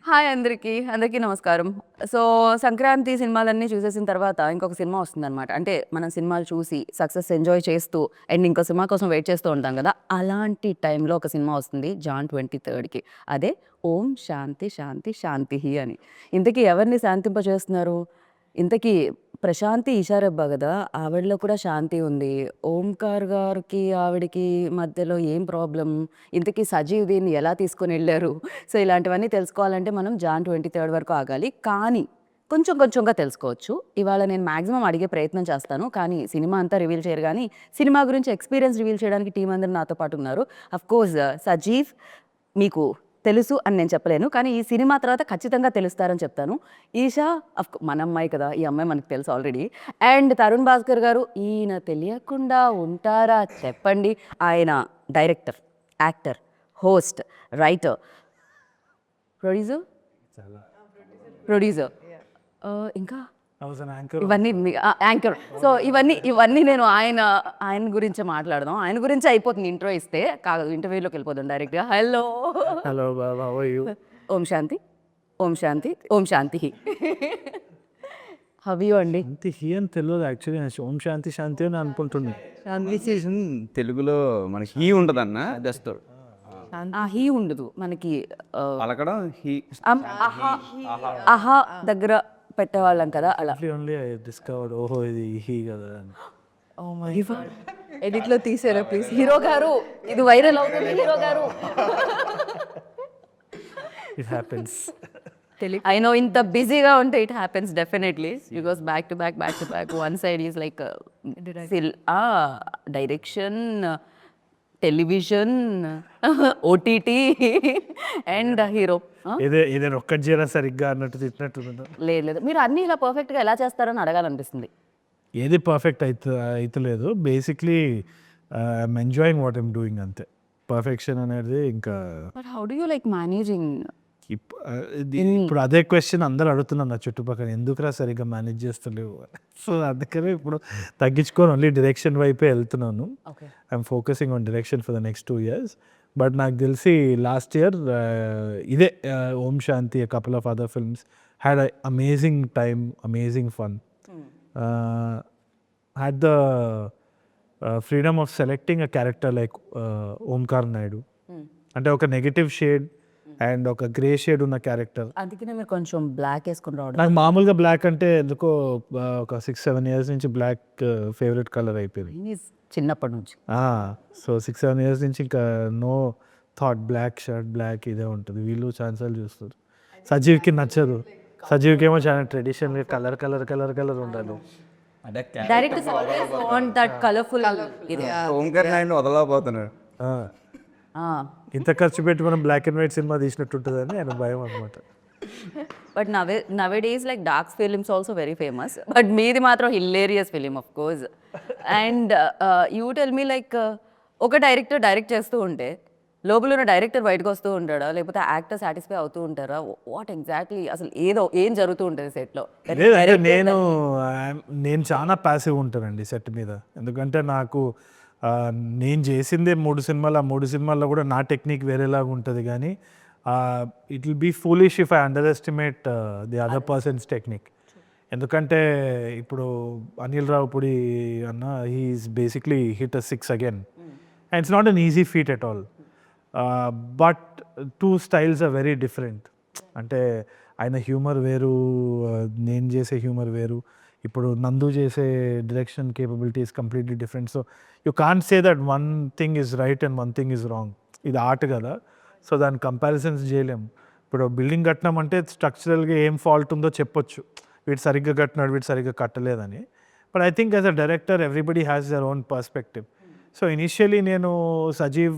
Hi అందరికీ నమస్కారం. So, Sankranti సినిమాలన్నీ చూసేసిన తర్వాత ఇంకొక సినిమా వస్తుందనమాట. అంటే మనం సినిమాలు చూసి సక్సెస్ ఎంజాయ్ చేస్తూ అండ్ ఇంకో సినిమా కోసం వెయిట్ చేస్తూ ఉంటాం గదా! అలాంటి టైంలో ఒక సినిమా వస్తుంది జాన్ 23కి. అదే 'ఓం శాంతి శాంతి శాంతిః' అని. ఇంతకీ ఎవరిని శాంతింపజేస్తున్నారు? ఇంతకీ ప్రశాంతి ఈషారెబ్బా గదా! ఆవిడలో కూడా శాంతి ఉంది. ఓంకార్ గారికి, ఆవిడకి మధ్యలో ఏం ప్రాబ్లమ్? ఇంతకీ సజీవ్ దీన్ని ఎలా తీసుకొనెళ్లారు? సో, ఇలాంటివన్నీ తెలుసుకోవాలంటే మనం జాన్ 23 వరకు ఆగాలి. కానీ కొంచెం కొంచెంగా తెలుసుకోవచ్చు. ఇవాళ నేను మాక్సిమం అడిగే ప్రయత్నం చేస్తాను. కానీ సినిమా అంతా రివీల్ చేయరు గానీ, సినిమా గురించి ఎక్స్‌పీరియన్స్ రివీల్ చేయడానికి టీమ్ అందరూ నాతో పాటు ఉన్నారు. అఫ్‌కోర్స్ సజీవ్ మీకు తెలుసు అని నేను చెప్పలేను. కానీ ఈ సినిమా తర్వాత ఖచ్చితంగా తెలుస్తారని చెప్తాను. ఈషా మన అమ్మాయి కదా! ఈ అమ్మాయి మనకు తెలుసు ఆల్రెడీ. అండ్ తరుణ్ భాస్కర్ గారు ఈయన తెలియకుండా ఉంటారా చెప్పండి. ఆయన director, actor, host, writer, producer చాలా ప్రొడ్యూసర్ ఇంకా యాంకర్. ఇవన్నీ యాంకర్. సో, ఇవన్నీ నేను ఆయన గురించే మాట్లాడదాం. ఆయన గురించే అయిపోతుంది ఇంట్రో ఇస్తే. కాదు ఇంటర్వ్యూలోకి వెళ్ళిపోదాం డైరెక్ట్‌గా. Hello hello Baba, how are you? ఓం శాంతి, ఓం శాంతి, ఓం శాంతిః. హౌ యూ అండి? అంతే హీ అని తెలియదు యాక్చువల్లీ. నేను ఓం శాంతి శాంతి అని అనుకుంటున్నాను. కాన్వర్సేషన్ తెలుగులో మనకి హీ ఉంటదన్న జస్ట్ హీ ఉండదు మనకి. పలకడం హీ అహా దగ్గర పెట్టేవాళ్ళం కదా అలా. ఓన్లీ ఐ డిస్కవర్డ్ ఓహో ఇది హీ కదా అని. ఎడిట్ లో తీసారా ప్లీజ్? హీరో గారు ఇది వైరల్ అవుతుంది. హీరో గారు ఇట్ హ్యాపెన్స్. ఐ నో ఇంత బిజీగా ఉంటే it happens definitely. You goes back to back. One side is like direction, television, OTT and hero. ఏదైనా ఒక్కటి చేయరా సరిగ్గా అన్నట్టు తిట్టినట్టు. లేదు మీరు అన్నీ ఇలా పర్ఫెక్ట్గా ఎలా చేస్తారని అడగాలనిపిస్తుంది. ఏది పర్ఫెక్ట్ అవుతలేదు. Basically I'm enjoying what I'm doing అంతే. పర్ఫెక్షన్ అనేది ఇంకా but how do you like managing? ఇప్పుడు అదే క్వశ్చన్ అందరు అడుగుతున్నారు నా చుట్టుపక్కల, ఎందుకురా సరిగ్గా మేనేజ్ చేస్తలేవు. సో అందుకనే ఇప్పుడు తగ్గించుకొని ఓన్లీ డైరెక్షన్ వైపే వెళ్తున్నాను. Okay. I'm focusing on direction for the next 2 years. But నాకు తెలిసి లాస్ట్ ఇయర్ ఇదే Om Shanti, couple of other films had amazing time, amazing fun. Had the freedom of selecting a character like Omkar Naidu. అంటే ఒక negative shade and ఒక grey shade ఉన్న character. అందుకనే మీరు కొంచెం బ్లాక్ వేసుకుని రావడం. నాకు మామూలుగా బ్లాక్ అంటే ఎందుకో ఒక 6-7 years నుంచి బ్లాక్ ఫేవరెట్ కలర్ అయిపోయింది. చిన్నప్పటి నుంచి. సో 6-7 years నుంచి ఇంకా no thought black shirt black ఇదే ఉంటుంది. వీళ్ళు ఛాన్సాలు చూస్తారు. సజీవ్కి నచ్చదు. సజీవ్కి ఏమో చాలా ట్రెడిషనల్గా కలర్ ఉండాలి. Direct want that colourful. Omkar Naidu వదలకపోతున్నాడు. ఇంత ఖర్చు పెట్టి మనం బ్లాక్ అండ్ వైట్ సినిమా తీసినట్టు ఉంటుందని ఆయన భయం అనమాట. But nowadays like dark films also very famous. But మీది మాత్రం hilarious film of course. And you tell me like ఒక డైరెక్టర్ డైరెక్ట్ చేస్తూ ఉంటే లోపల ఉన్న డైరెక్టర్ బయటకు వస్తూ ఉంటాడా, లేకపోతే యాక్టర్ సాటిస్ఫై అవుతూ ఉంటారా? వాట్ ఎగ్జాక్ట్లీ అసలు ఏం జరుగుతూ ఉంటుంది సెట్లో? లేదంటే నేను చాలా ప్యాసివ్ ఉంటానండి సెట్ మీద. ఎందుకంటే నాకు నేను చేసిందే 3 సినిమాలు. ఆ 3 సినిమాల్లో కూడా నా టెక్నిక్ వేరేలాగా ఉంటుంది. కానీ it will be foolish if I underestimate the other person's technique. ఎందుకంటే ఇప్పుడు అనిల్ రావుపూడి అన్న he's basically hit a 6 again and it's not an easy feat at all. But 2 styles are very different. అంటే ఆయన humour వేరు, నేను చేసే humour వేరు. ఇప్పుడు నందు చేసే direction capability is completely different. So you can't say that one thing is right and one thing is wrong. ఇది ఆర్ట్ కదా, సో దాని కంపారిజన్స్ చేయలేము. ఇప్పుడు బిల్డింగ్ కట్టినామంటే స్ట్రక్చరల్గా ఏం ఫాల్ట్ ఉందో చెప్పొచ్చు, వీడు సరిగ్గా కట్టినాడు, వీడు సరిగ్గా కట్టలేదని. But I think as a director everybody has their own perspective. So initially నేను సజీవ్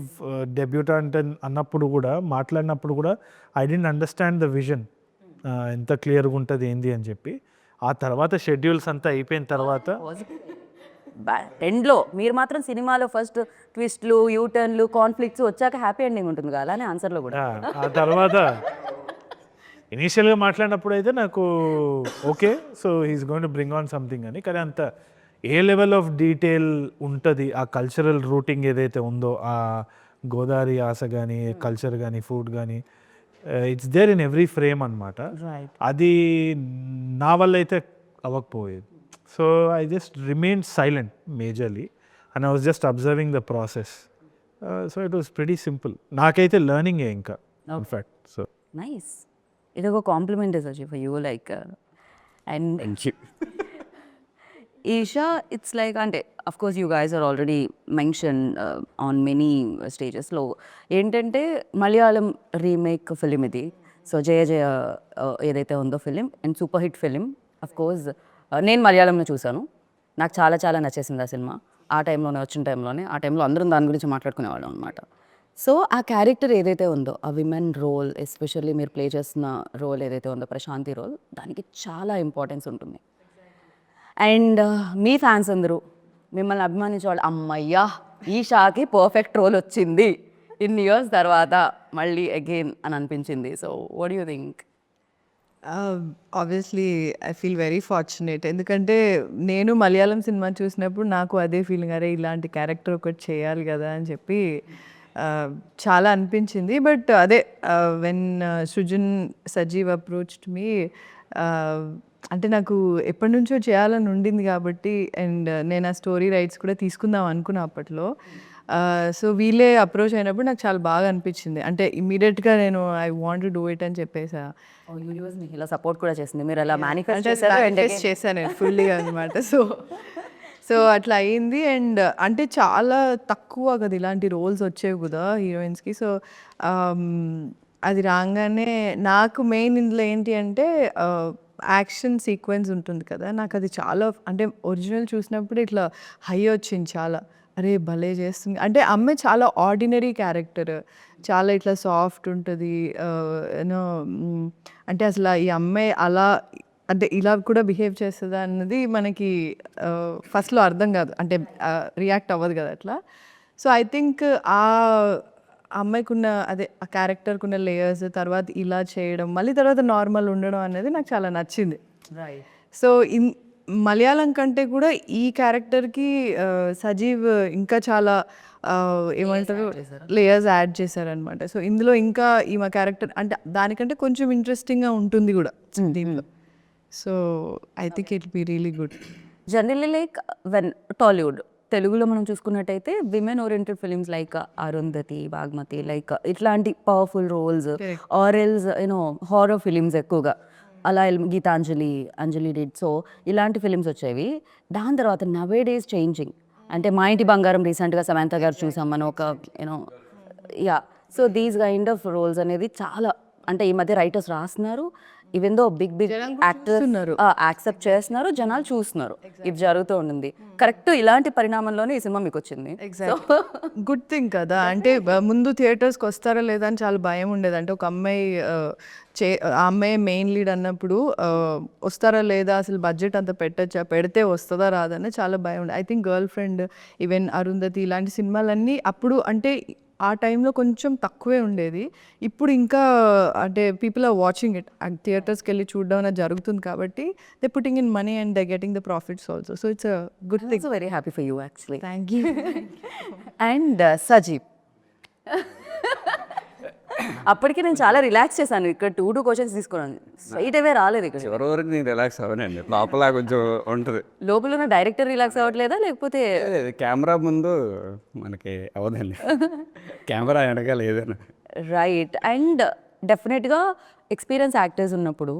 డెబ్యూటెంట్ అన్నప్పుడు కూడా, మాట్లాడినప్పుడు కూడా I didn't understand the vision, ఎంత క్లియర్గా ఉంటుంది ఏంది అని చెప్పి. ఆ తర్వాత షెడ్యూల్స్ అంతా అయిపోయిన తర్వాత ఎండ్లో మీరు మాత్రం సినిమాలో ఫస్ట్ ట్విస్ట్లు, యూటర్న్లు, కాన్ఫ్లిక్ట్స్ వచ్చాక హ్యాపీ ఎండింగ్ ఉంటుంది కదా, అలానే ఆన్సర్లో కూడా. ఆ తర్వాత ఇనీషియల్గా మాట్లాడినప్పుడు అయితే నాకు okay, so he's going to bring on something అని. కానీ అంత ఏ లెవెల్ ఆఫ్ డీటెయిల్ ఉంటుంది ఆ కల్చరల్ రూటింగ్ ఏదైతే ఉందో, ఆ గోదావరి ఆశ కానీ, కల్చర్ కానీ, ఫుడ్ కానీ it's there in every frame అనమాట. రైట్. అది నా వల్ల అయితే అవ్వకపోయేది. So I just remain silent majorly and I was just observing the process. So it was pretty simple. నాకైతే లెర్నింగే ఇంకా ఇన్ఫ్యాక్ట్. So nice. ఇది ఒక compliment Saji for you like. And thank you. Eesha it's like అంటే of course you guys are already mention on many స్టేజెస్లో ఏంటంటే Malayalam remake film ఇది. So జయ జయ ఏదైతే ఉందో film and super hit film. Of course నేను మలయాళంలో చూశాను, నాకు చాలా చాలా నచ్చేసింది ఆ సినిమా. ఆ టైంలోనే వచ్చిన టైంలోనే ఆ టైంలో అందరం దాని గురించి మాట్లాడుకునేవాళ్ళం అనమాట. సో ఆ క్యారెక్టర్ ఏదైతే ఉందో ఆ విమెన్ రోల్, ఎస్పెషల్లీ మీరు ప్లే చేస్తున్న రోల్ ఏదైతే ఉందో ప్రశాంతి రోల్, దానికి చాలా ఇంపార్టెన్స్ ఉంటుంది. అండ్ మీ ఫ్యాన్స్ అందరూ మిమ్మల్ని అభిమానించే వాళ్ళు అమ్మయ్యా ఈషాకి పర్ఫెక్ట్ రోల్ వచ్చింది ఇన్ని ఇయర్స్ తర్వాత మళ్ళీ అగైన్ అని అనిపించింది. So what you think? Obviously I feel very fortunate. ఎందుకంటే నేను మలయాళం సినిమా చూసినప్పుడు నాకు అదే ఫీలింగ్, అరే ఇలాంటి క్యారెక్టర్ ఒకటి చేయాలి కదా అని చెప్పి చాలా అనిపించింది. బట్ అదే when Srujan Sajeev approached me, అంటే నాకు ఎప్పటి నుంచో చేయాలని ఉండింది కాబట్టి, అండ్ నేను ఆ స్టోరీ రైట్స్ కూడా తీసుకుందాం అనుకున్నా అప్పట్లో. సో వీళ్ళే అప్రోచ్ అయినప్పుడు నాకు చాలా బాగా అనిపించింది. అంటే ఇమీడియట్గా నేను I want to do it అని చెప్పేసా. యూనివర్స్ మీకు ఇలా సపోర్ట్ కూడా చేసింది, మీరు అలా మేనిఫెస్ట్ అంటే చేశారు and manifest again- చేశాను నేను ఫుల్లీగా అనమాట. సో అట్లా అయింది. అండ్ అంటే చాలా తక్కువ కదా ఇలాంటి రోల్స్ వచ్చేవి కదా హీరోయిన్స్కి. సో అది రాగానే నాకు మెయిన్ ఇందులో ఏంటి అంటే యాక్షన్ సీక్వెన్స్ ఉంటుంది కదా, నాకు అది చాలా అంటే ఒరిజినల్ చూసినప్పుడు ఇట్లా హై వచ్చింది చాలా. అరే భలే చేస్తుంది అంటే అమ్మాయి చాలా ఆర్డినరీ క్యారెక్టర్, చాలా ఇట్లా సాఫ్ట్ ఉంటుంది యూనో. అంటే అసలు ఈ అమ్మాయి అలా అంటే ఇలా కూడా బిహేవ్ చేస్తుందా అన్నది మనకి ఫస్ట్లో అర్థం కాదు, అంటే రియాక్ట్ అవ్వదు కదా అట్లా. సో ఐ థింక్ ఆ అమ్మాయికి ఉన్న అదే ఆ క్యారెక్టర్కి ఉన్న లేయర్స్, తర్వాత ఇలా చేయడం, మళ్ళీ తర్వాత నార్మల్ ఉండడం అనేది నాకు చాలా నచ్చింది. సో మలయాళం కంటే కూడా ఈ క్యారెక్టర్కి సజీవ్ ఇంకా చాలా ఏమంటారు లేయర్స్ యాడ్ చేశారనమాట. సో ఇందులో ఇంకా ఈమె క్యారెక్టర్ అంటే దానికంటే కొంచెం ఇంట్రెస్టింగ్గా ఉంటుంది కూడా దీంట్లో. So I think it be really good. Generally like when Tollywood తెలుగులో మనం చూసుకున్నట్టయితే women oriented films like Arundhati, Bhagmati, like ఇట్లాంటి powerful roles are else you know horror films ఎక్కువగా అలా గీతాంజలి, అంజలి డిడ్. సో ఇలాంటి ఫిలిమ్స్ వచ్చేవి. దాని తర్వాత నవే డేస్ చేంజింగ్ అంటే మా ఇంటి బంగారం రీసెంట్గా సమంత గారు చూసాం మనం ఒక you know yeah. So these kind of roles అనేది చాలా అంటే ఈ మధ్య రైటర్స్ రాస్తున్నారు, even though big actors accept చేస్తున్నారు, జనాలు చూస్తున్నారు. ఇది జరుగుతూ ఉండింది. కరెక్ట్ ఇలాంటి పరిణామంలోనే ఈ సినిమా మీకు వచ్చింది. గుడ్ థింగ్ కదా. అంటే ముందు థియేటర్స్కి వస్తారా లేదా అని చాలా భయం ఉండేది. అంటే ఒక అమ్మాయి ఆ అమ్మాయి మెయిన్ లీడ్ అన్నప్పుడు వస్తారా లేదా, అసలు బడ్జెట్ అంత పెట్టచ్చా, పెడితే వస్తుందా రాదని చాలా భయం ఉండేది. I think girl friend, even Arundhati ఇలాంటి సినిమాలన్నీ అప్పుడు అంటే ఆ టైంలో కొంచెం తక్కువే ఉండేది. ఇప్పుడు ఇంకా అంటే పీపుల్ ఆర్ వాచింగ్ ఇట్, థియేటర్స్కి వెళ్ళి చూడడం అనేది జరుగుతుంది కాబట్టి they putting in money and they getting the profits also. So it's a good thing. Very happy for you actually. Thank you. And Sajeev అప్పటికి నేను చాలా రిలాక్స్ చేశాను. ఇక్కడ 2 క్వశ్చన్స్ తీసుకున్నాను, స్ట్రైట్ అవే రాలేదు. ఇక్కడ చివరి వరకు నేను రిలాక్స్ అవ్వనండి, లోపల కొంచెం ఉంటుంది. లోపల ఉన్న డైరెక్టర్ రిలాక్స్ అవ్వట్లేదా లేకపోతే కెమెరా ముందు మనకి అవ్వదండి, కెమెరా వెనకాల ఏదైనా. రైట్. అండ్ డెఫినెట్గా ఎక్స్పీరియన్స్ యాక్టర్స్ ఉన్నప్పుడు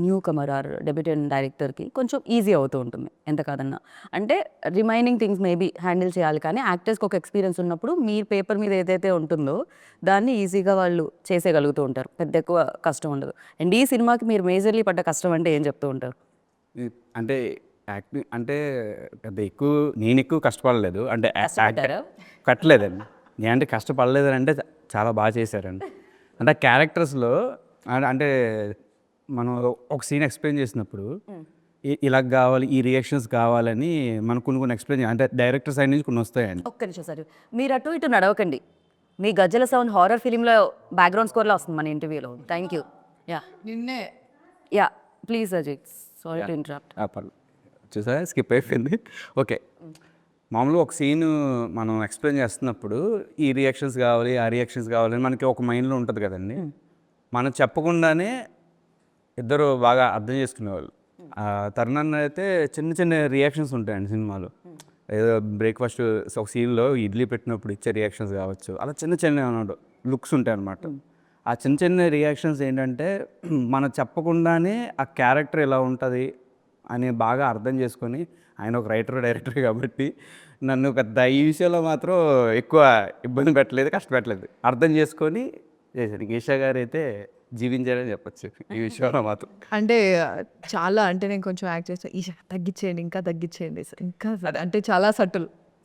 న్యూ కమర్ ఆర్ డెబ్యూటెంట్ డైరెక్టర్కి కొంచెం ఈజీ అవుతూ ఉంటుంది ఎంత కాదన్నా. అంటే రిమైనింగ్ థింగ్స్ మేబీ హ్యాండిల్ చేయాలి, కానీ యాక్టర్స్కి ఒక ఎక్స్పీరియన్స్ ఉన్నప్పుడు మీ పేపర్ మీద ఏదైతే ఉంటుందో దాన్ని ఈజీగా వాళ్ళు చేసేయగలుగుతూ ఉంటారు, పెద్ద ఎక్కువ కష్టం ఉండదు. అండ్ ఈ సినిమాకి మీరు మేజర్లీ పడ్డ కష్టం అంటే ఏం చెప్తూ ఉంటారు? అంటే యాక్టింగ్ అంటే పెద్ద ఎక్కువ నేను ఎక్కువ కష్టపడలేదు, అంటే కట్టలేదండి. నేను అంటే కష్టపడలేదని అంటే చాలా బాగా చేశారండి. అంటే క్యారెక్టర్స్లో అంటే మనం ఒక సీన్ ఎక్స్ప్లెయిన్ చేసినప్పుడు ఇలా కావాలి, ఈ రియాక్షన్స్ కావాలని మనం కొన్ని ఎక్స్ప్లెయిన్ చేయాలి. అంటే డైరెక్టర్ సైడ్ నుంచి కొన్ని వస్తాయండి. ఒక్క నిమిషం సార్, మీరు అటు ఇటు నడవకండి. మీ గజ్జల సౌండ్ హారర్ ఫిలింలో బ్యాక్గ్రౌండ్ స్కోర్లో వస్తుంది మన ఇంటర్వ్యూలో. Thank you. యా నిన్నే yeah please Ajith, sorry to interrupt. పర్లేదు, చూసారా స్కిప్ అయిపోయింది. ఓకే, మామూలుగా ఒక సీన్ మనం ఎక్స్ప్లెయిన్ చేస్తున్నప్పుడు ఈ రియాక్షన్స్ కావాలి ఆ రియాక్షన్స్ కావాలి మనకి ఒక మైండ్లో ఉంటుంది కదండి. మనం చెప్పకుండానే ఇద్దరు బాగా అర్థం చేసుకునేవాళ్ళు. తరుణ్ అయితే చిన్న చిన్న రియాక్షన్స్ ఉంటాయండి సినిమాలో. ఏదో బ్రేక్ఫాస్ట్ ఒక సీన్లో ఇడ్లీ పెట్టినప్పుడు ఇచ్చే రియాక్షన్స్ కావచ్చు, అలా చిన్న చిన్న లుక్స్ ఉంటాయి అన్నమాట. ఆ చిన్న చిన్న రియాక్షన్స్ ఏంటంటే మనం చెప్పకుండానే ఆ క్యారెక్టర్ ఎలా ఉంటుంది అని బాగా అర్థం చేసుకొని, ఆయన ఒక డైరెక్టర్ కాబట్టి నన్ను పెద్ద ఈ విషయంలో మాత్రం ఎక్కువ ఇబ్బంది పెట్టలేదు, కష్టపెట్టలేదు, అర్థం చేసుకొని చేశాను. ఈషా గారు అయితే జీవించారని చెప్పచ్చు ఈ విషయంలో మాత్రం. అంటే చాలా అంటే నేను కొంచెం యాక్ట్ చేస్తాను, ఈ తగ్గించేయండి, ఇంకా తగ్గించేయండి, ఇంకా అంటే చాలా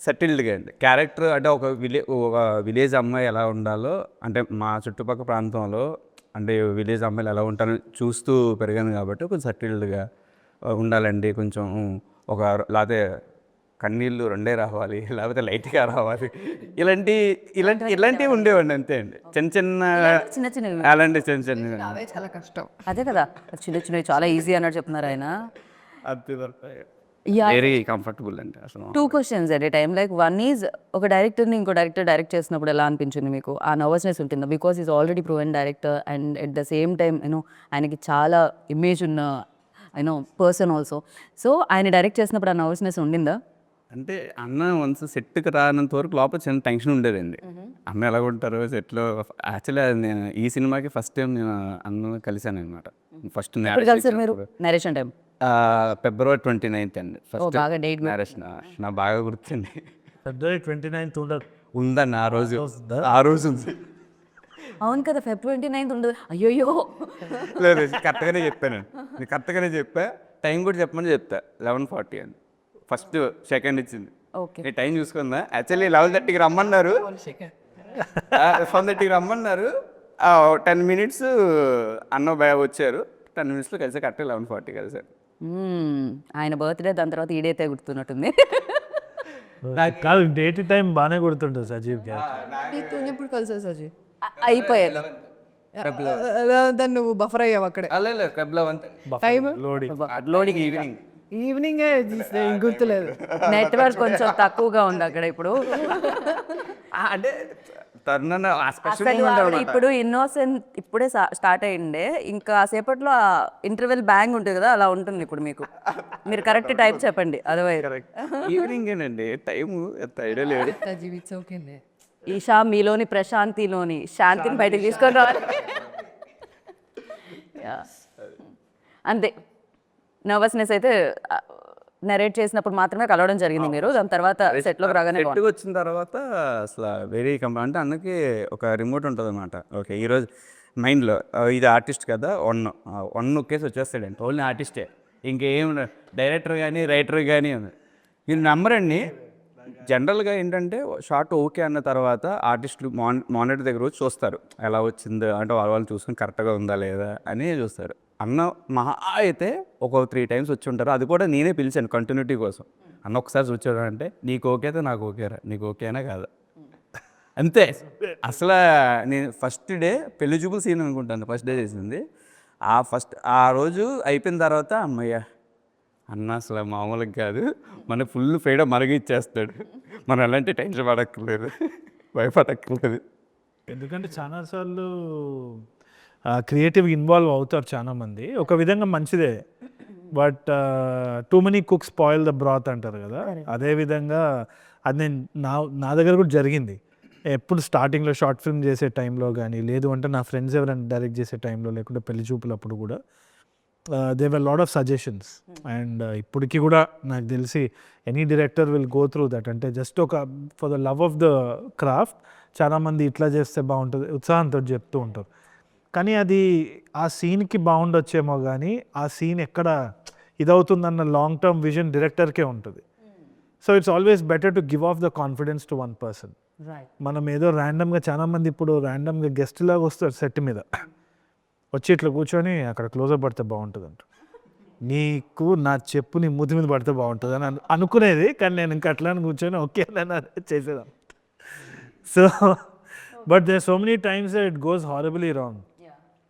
సెటిల్డ్గా అండి క్యారెక్టర్. అంటే ఒక విలేజ్ అమ్మాయి ఎలా ఉండాలో, అంటే మా చుట్టుపక్కల ప్రాంతంలో అంటే విలేజ్ అమ్మాయిలు ఎలా ఉంటారో చూస్తూ పెరిగాను కాబట్టి కొంచెం సెటిల్డ్గా ఉండాలండి. కొంచెం ఒక లేకపోతే కన్నీళ్ళు రెండే రావాలి, లేకపోతే లైట్గా రావాలి, ఇలాంటివి ఉండేవండి అంతే అండి. చిన్న చిన్నవి అలాంటి చిన్న అవే చాలా కష్టం. అదే కదా, చిన్న చిన్నవి చాలా ఈజీ అన్నట్టు చెప్తున్నారు ఆయన. వెరీ కంఫర్టబుల్ అండి అసలు. 2 questions at a time. Like one is, ఒక డైరెక్టర్ని ఇంకో డైరెక్టర్ డైరెక్ట్ చేసినప్పుడు ఎలా అనిపించింది మీకు? ఆ నర్వస్నెస్ ఉంటుందా? Because is already proven director and at the same time ఆయనకి చాలా ఇమేజ్ ఉన్న పర్సన్ ఆల్సో. సో ఆయన డైరెక్ట్ చేసినప్పుడు ఆ నర్వస్నెస్ ఉండిందా? అంటే అన్న వన్స్ సెట్కి రానంత వరకు లోపల చిన్న టెన్షన్ ఉండేదండి. అన్న ఎలా ఉంటారు సెట్లో. యాక్చువల్లీ నేను ఈ సినిమాకి ఫస్ట్ టైం నేను అన్న కలిశాను అనమాట. ఫస్ట్ కలిసారు మీరు నరేషన్ టైం? February 29th అండి ఫస్ట్ బాగా డేట్ మ్యారేజ్. నా బాగా గుర్తుంది. February 29th ఉండదు ఉందండి ఆ రోజు ఉంది. అవును కదా, February 29th ఉండదు. అయ్యోయ్యో, లేదు కరెక్ట్గానే చెప్పాను. నేను కరెక్ట్గానే చెప్పా. టైం కూడా చెప్పమని చెప్తా. 11:40 అని ఫస్ట్ సెకండ్ ఇచ్చింది. ఓకే, నేను టైం చూసుకుందా. యాక్చువల్లీ 11:30కి రమ్మన్నారు, 11:30కి రమ్మన్నారు. 10 minutes అన్న భయ వచ్చారు. 10 minutesలో కలిసి కరెక్ట్గా 11:40 కలిసారు. ఆయన బర్త్డే దాని తర్వాత ఈ డేటే గుర్తున్నట్టుంది. నాకు కాదు, డేట్ టైం బాగానే గుర్తుంటుంది సజీవ్ గారు. ఎప్పుడు కలిసా సజీ? అయిపోయారు దాన్ని నువ్వు బఫర్ అయ్యావు అక్కడే. టైం లోడింగ్ ఈవినింగ్ ఈవినింగే గుర్తులేదు. నెట్వర్క్ కొంచెం తక్కువగా ఉంది అక్కడ ఇప్పుడు. అంటే తరుణ్ అసలు ఆవిడ ఇప్పుడు ఇన్నోసెంట్ ఇప్పుడే స్టార్ట్ అయ్యిండే, ఇంకా సేపట్లో ఇంటర్వెల్ బ్యాంగ్ ఉంటుంది కదా, అలా ఉంటుంది ఇప్పుడు మీకు. మీరు కరెక్ట్ టైం చెప్పండి, అదర్వైజ్ ఈవినింగేనండి టైం ఐడియా లేదు. ఈషా మీలోని ప్రశాంతిలోని శాంతిని బయటకు తీసుకొని రావాలి. అంతే, నర్వస్నెస్ అయితే నరేట్ చేసినప్పుడు మాత్రమే కలవడం జరిగింది మీరు. దాని తర్వాత సెట్లోకి రాగానే సెట్కి వచ్చిన తర్వాత అసలు వెరీ అంటే అన్నకి ఒక రిమోట్ ఉంటుంది అనమాట. ఓకే ఈరోజు మైండ్లో ఇది ఆర్టిస్ట్ కదా, వన్ నొక్కేసి వచ్చేస్తాడండి. ఓన్లీ ఆర్టిస్టే, ఇంకేం డైరెక్టర్ కానీ రైటర్ కానీ మీరు నమ్మరండి. జనరల్గా ఏంటంటే షార్ట్ ఓకే అన్న తర్వాత ఆర్టిస్టులు మానిటర్ దగ్గర వచ్చి చూస్తారు ఎలా వచ్చిందో, అంటే వాళ్ళు చూసుకుని కరెక్ట్గా ఉందా లేదా అని చూస్తారు. అన్న మహా అయితే ఒక 3 times వచ్చి ఉంటారు. అది కూడా నేనే పిలిచాను కంటిన్యూటీ కోసం. అన్న ఒకసారి చూచాడు అంటే నీకు ఓకే అయితే నాకు ఓకేరా, నీకు ఓకేనా కాదా అంతే. అసలు నేను ఫస్ట్ డే పెళ్లి చూపుల సీన్ అనుకుంటాను ఫస్ట్ డే చేసింది. ఆ రోజు అయిపోయిన తర్వాత అమ్మయ్య అన్న అసలు మామూలుగా కాదు, మనకు ఫుల్ ఫ్రీడమ్ మరగిచ్చేస్తాడు, మనం ఎలాంటి టెన్షన్ పడక్కర్లేదు, భయపడక్కర్లేదు. ఎందుకంటే చాలాసార్లు క్రియేటివ్ ఇన్వాల్వ్ అవుతారు చాలామంది, ఒక విధంగా మంచిదే. But too many cooks spoil the బ్రాత్ అంటారు కదా, అదేవిధంగా అది నేను నా దగ్గర కూడా జరిగింది. ఎప్పుడు స్టార్టింగ్లో షార్ట్ ఫిల్మ్ చేసే టైంలో కానీ, లేదు అంటే నా ఫ్రెండ్స్ ఎవరైనా డైరెక్ట్ చేసే టైంలో, లేకుంటే పెళ్లి చూపులప్పుడు కూడా they were lot of suggestions. And ఇప్పటికీ కూడా నాకు తెలిసి any director will go through that. అంటే జస్ట్ ఒక for the love of the craft చాలామంది ఇట్లా చేస్తే బాగుంటుంది ఉత్సాహంతో చెప్తూ ఉంటారు. కానీ అది ఆ సీన్కి బాగుండొచ్చేమో, కానీ ఆ సీన్ ఎక్కడ ఇదవుతుందన్న లాంగ్ టర్మ్ విజన్ డైరెక్టర్కే ఉంటుంది. So it's always better to give of the confidence to one person. మనం ఏదో ర్యాండమ్గా చాలామంది ఇప్పుడు ర్యాండమ్గా గెస్ట్ లాగా వస్తారు సెట్ మీద, వచ్చి ఇట్లా కూర్చొని అక్కడ క్లోజప్ పడితే బాగుంటుంది అంట, నీకు నా చెప్పు నీ మూతి మీద పడితే బాగుంటుంది అని అనుకునేది. కానీ నేను ఇంకా అట్లా కూర్చొని ఓకే అని చేసేదాన్ని. So but there so many times it goes horribly wrong.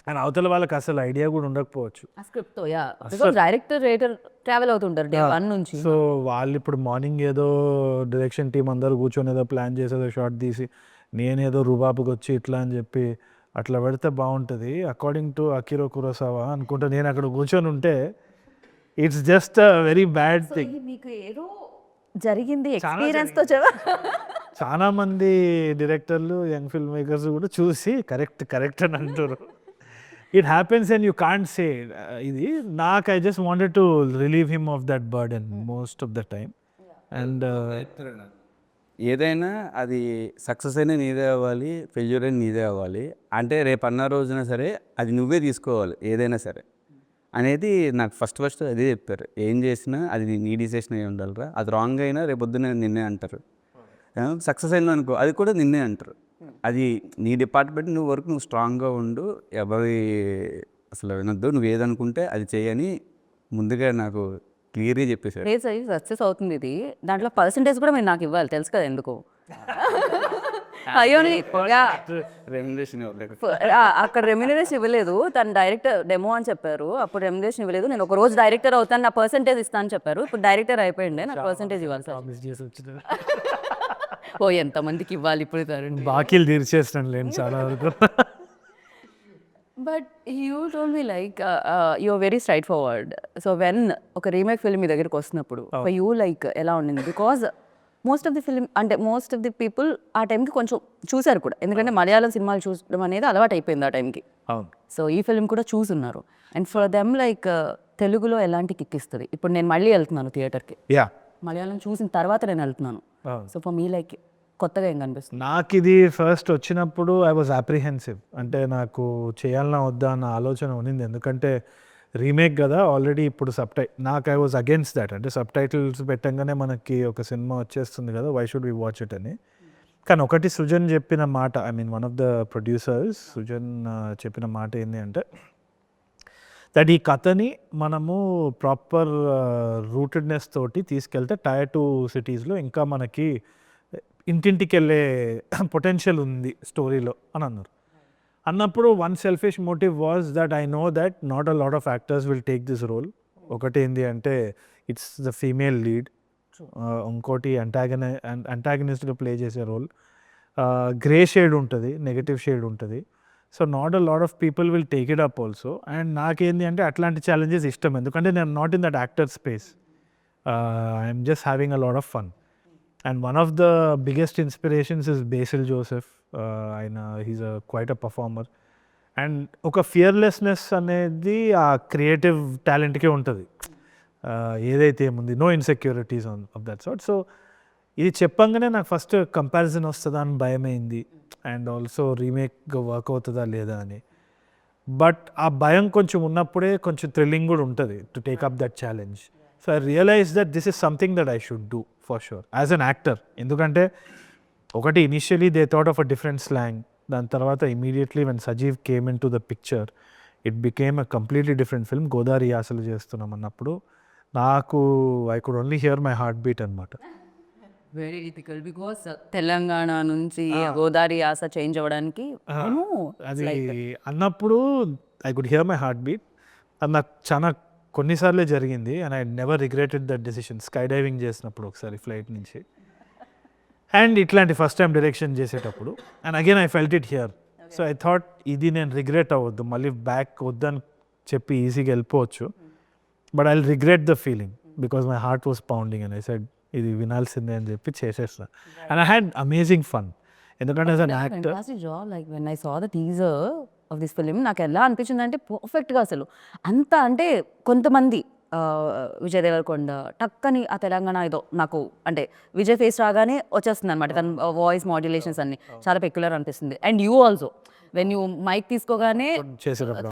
And అవతల వాళ్ళకి అసలు ఐడియా కూడా ఉండకపోవచ్చు. ఆ స్క్రిప్ట్తో yeah because director writer travel అవుతుంటారు డే 1 నుంచి. సో వాళ్ళు ఇప్పుడు మార్నింగ్ ఏదో డైరెక్షన్ టీం అందరూ కూర్చొని ఏదో ప్లాన్ చేసి ఏదో షార్ట్ తీసి నేనేదో రుబాబుకి వచ్చి ఇట్లా అని చెప్పి అట్లా పెడితే బాగుంటుంది అకార్డింగ్ టు అకిరో కురోసావా అనుకుంటా. నేను అక్కడ కూర్చొని ఉంటే it's just a very bad thing. మీకు ఏదో జరిగింది ఎక్స్పీరియన్స్తో చాలా మంది డైరెక్టర్లు యంగ్ ఫిల్మ్ మేకర్స్ కూడా చూసి కరెక్ట్ అని అంటారు. It happens and you can't say ఇది. నాకు I just wanted to relieve him of that burden most of the time. And ఏదైనా అది సక్సెస్ అయినా నీదే అవ్వాలి, ఫెయిల్యూర్ అయినా నీదే అవ్వాలి. అంటే రేపు అన్న రోజున సరే అది నువ్వే తీసుకోవాలి ఏదైనా సరే అనేది నాకు ఫస్ట్ అదే చెప్పారు. ఏం చేసినా అది నీ డిసిషన్ అయి ఉండాలిరా, అది రాంగ్ అయినా రేపు పొద్దున్న నిన్నే అంటారు. సక్సెస్ అయింది అనుకో అది కూడా నిన్నే అంటారు. అది నీ డిపార్ట్మెంట్ నువ్వు వరకు నువ్వు స్ట్రాంగ్గా ఉండు, ఎవరి అసలు వినొద్దు, నువ్వు ఏదనుకుంటే అది చేయని ముందుగా నాకు క్లియర్గా చెప్పేశారు. రేస్ అయ్యి సక్సెస్ అవుతుంది ఇది, దాంట్లో పర్సంటేజ్ కూడా మీరు నాకు ఇవ్వాలి తెలుసు కదా ఎందుకు. అయ్యో రెమ్యునరేషన్ ఇవ్వలేదు. అక్కడ రెమ్యూనరేషన్ ఇవ్వలేదు, తను డైరెక్టర్ డెమో అని చెప్పారు, అప్పుడు రెమ్యూనరేషన్ ఇవ్వలేదు. నేను ఒక రోజు డైరెక్టర్ అవుతాను, నా పర్సంటేజ్ ఇస్తాను అని చెప్పారు. ఇప్పుడు డైరెక్టర్ అయిపోయింది, నాకు పర్సంటేజ్ ఇవ్వాలి సార్. ఓ ఎంతమందికి ఇవ్వాలి ఇప్పుడు తరుణ్. బాకీలు తీర్చేస్తాను లేని చాలా వరకు. But you told me like you're very straightforward. So when ఒక రీమేక్ ఫిల్మ్ మీ దగ్గరికి వస్తున్నప్పుడు యూ లైక్ ఎలా ఉండింది? Because most of the film అంటే మోస్ట్ ఆఫ్ ది పీపుల్ ఆ టైంకి కొంచెం చూశారు కూడా, ఎందుకంటే మలయాళం సినిమాలు చూడడం అనేది అలవాటు అయిపోయింది ఆ టైంకి. అవును. సో ఈ ఫిల్మ్ కూడా చూసున్నారు. అండ్ ఫర్ దెమ్ లైక్ తెలుగులో ఎలాంటి కిక్ ఇస్తుంది? ఇప్పుడు నేను మళ్ళీ వెళ్తున్నాను థియేటర్కి, యా మలయాళం చూసిన తర్వాత నేను వెళ్తున్నాను. సో ఫర్ మీ లైక్ కొత్తగా ఏం కనిపిస్తుంది? నాకు ఇది ఫస్ట్ వచ్చినప్పుడు ఐ వాజ్ అప్రిహెన్సివ్. అంటే నాకు చేయాలన్నా వద్దా అన్న ఆలోచన ఉన్నింది. ఎందుకంటే రీమేక్ కదా ఆల్రెడీ. ఇప్పుడు నాకు ఐ వాజ్ అగేన్స్ట్ దాట్. అంటే సబ్ టైటిల్స్ పెట్టంగానే మనకి ఒక సినిమా వచ్చేస్తుంది కదా, why should we watch it అని. కానీ ఒకటి సృజన్ చెప్పిన మాట, I mean one of the producers Srujan చెప్పిన మాట ఏంటి అంటే దట్ ఈ కథని మనము ప్రాపర్ రూటెడ్నెస్ తోటి తీసుకెళ్తే టైర్ 2 సిటీస్లో ఇంకా మనకి ఇంటింటికి వెళ్ళే పొటెన్షియల్ ఉంది స్టోరీలో అని అన్నారు. అన్నప్పుడు one selfish motive was that I know that not a lot of actors will take this role. ఒకటి ఏంటి అంటే ఇట్స్ ద ఫీమేల్ లీడ్, ఇంకోటి అంటాగనిస్ట్గా ప్లే చేసే రోల్, గ్రే షేడ్ ఉంటుంది, నెగటివ్ షేడ్ ఉంటుంది. So not a lot of people will take it up also. And నాకేంటి అంటే అట్లాంటి ఛాలెంజెస్ ఇష్టం, ఎందుకంటే నేను not in that actor space. I'm just having a lot of fun. And one of the biggest inspirations is Basil Joseph. He's quite a performer. And ఒక fearlessness అనేది ఆ creative టాలెంట్కే ఉంటుంది. ఏదైతే ఏముంది, no insecurities of that sort. So ఇది చెప్పంగానే నాకు ఫస్ట్ కంపారిజన్ వస్తుందా అని భయమైంది, అండ్ ఆల్సో రీమేక్ వర్క్ అవుతుందా లేదా అని. బట్ ఆ భయం కొంచెం ఉన్నప్పుడే కొంచెం థ్రిల్లింగ్ కూడా ఉంటుంది to take up that challenge. So I realise that this is something that I should do for sure as an actor. ఎందుకంటే ఒకటి initially they thought of a different slang, దాని తర్వాత immediately when Sajeev came in to the picture it became a completely different film. Godavari యాసలు చేస్తున్నాం అన్నప్పుడు నాకు I could only hear my heart beat అనమాట. Very difficult because Telangana నుంచి గోదావరి యాస చేంజ్ అవ్వడానికి అది అన్నప్పుడు I could hear my heart beat. అది నాకు చాలా కొన్నిసార్లే జరిగింది and I never regretted that decision. Sky diving చేసినప్పుడు ఒకసారి ఫ్లైట్ నుంచి, అండ్ ఇట్లాంటి ఫస్ట్ టైం డైరెక్షన్ చేసేటప్పుడు, and again I felt it here. So I thought ఇది నేను రిగ్రెట్ అవ్వద్దు, మళ్ళీ బ్యాక్ వద్దని చెప్పి ఈజీగా వెళ్ళిపోవచ్చు, but I will regret the feeling because my heart was pounding and I said ఇది వినాల్సిందే అని చెప్పి చేసేస్తా. And I had amazing fun. ఎందుకంటే as an actor like when I saw the teaser of this film నాకు ఎలా అనిపించింది అంటే పర్ఫెక్ట్గా అసలు అంత అంటే కొంతమంది విజయ్ దేవరకొండ టక్కని ఆ తెలంగాణ ఏదో నాకు అంటే విజయ్ ఫేస్ రాగానే వచ్చేస్తుంది అనమాట, తన వాయిస్ మాడ్యులేషన్స్ అన్ని చాలా పెక్యులర్ అనిపిస్తుంది. And you also when you mic తీసుకోగానే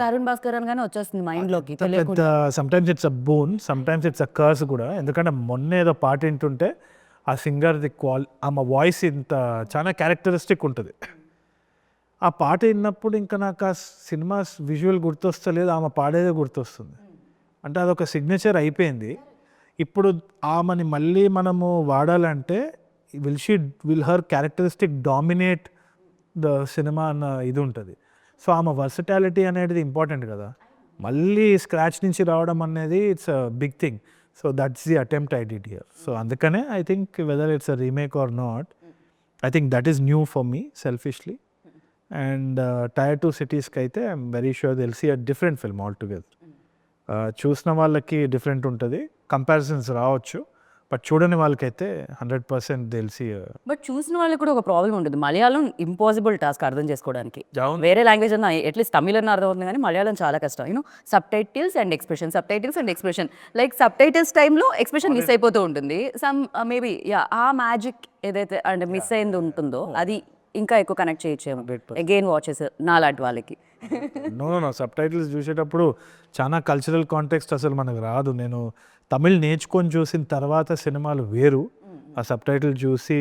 తరుణ్ భాస్కర్ అనగానే వచ్చేస్తుంది మైండ్లోకి. Sometimes it's a boon, sometimes it's a curse కూడా. ఎందుకంటే మొన్న ఏదో పాట వింటుంటే ఆ సింగర్ది ఆమె వాయిస్ ఇంత చాలా క్యారెక్టరిస్టిక్ ఉంటుంది. ఆ పాట విన్నప్పుడు ఇంకా నాకు ఆ సినిమా విజువల్ గుర్తొస్తలేదు, ఆమె పాడేదే గుర్తొస్తుంది. అంటే అదొక సిగ్నేచర్ అయిపోయింది. ఇప్పుడు ఆమెని మళ్ళీ మనము వాడాలంటే will her characteristic dominate the cinema అన్న ఇది ఉంటుంది. సో ఆమె వర్సటాలిటీ అనేది ఇంపార్టెంట్ కదా, మళ్ళీ స్క్రాచ్ నుంచి రావడం అనేది it's a big thing. So that's the attempt I did here. So అందుకనే I think whether it's a remake or not, I think that is new for me selfishly. And Tier 2 సిటీస్కి అయితే I'm very sure they'll see a different film all together. చూసిన వాళ్ళకి different ఉంటుంది, comparisons రావచ్చు, but చూడని వాళ్ళకైతే 100% తెలిసి. But చూసిన వాళ్ళకి కూడా ఒక ప్రాబ్లం ఉంటుంది, మలయాళం ఇంపాసిబుల్ టాస్క్ అర్థం చేసుకోవడానికి. అవును. వేరే లాంగ్వేజ్ అన్న అట్లీస్ట్ తమిళ్ అన్న అర్థం అవుతుంది, కానీ మలయాళం చాలా కష్టం. Sub titles and expression like sub titles టైంలో ఎక్స్ప్రెషన్ మిస్ అయిపోతూ ఉంటుంది. సమ్ మేబీ ఆ మ్యాజిక్ ఏదైతే అంటే మిస్ అయింది ఉంటుందో అది ఇంకా ఎక్కువ కనెక్ట్ చేయొచ్చేమో అగైన్ వాచెస్ నాలాంటి వాళ్ళకి. నో సబ్ టైటిల్స్ చూసేటప్పుడు చాలా కల్చరల్ కాంటెక్స్ట్ అసలు మనకు రాదు. నేను తమిళ్ నేర్చుకొని చూసిన తర్వాత సినిమాలు వేరు, ఆ సబ్ టైటిల్ చూసి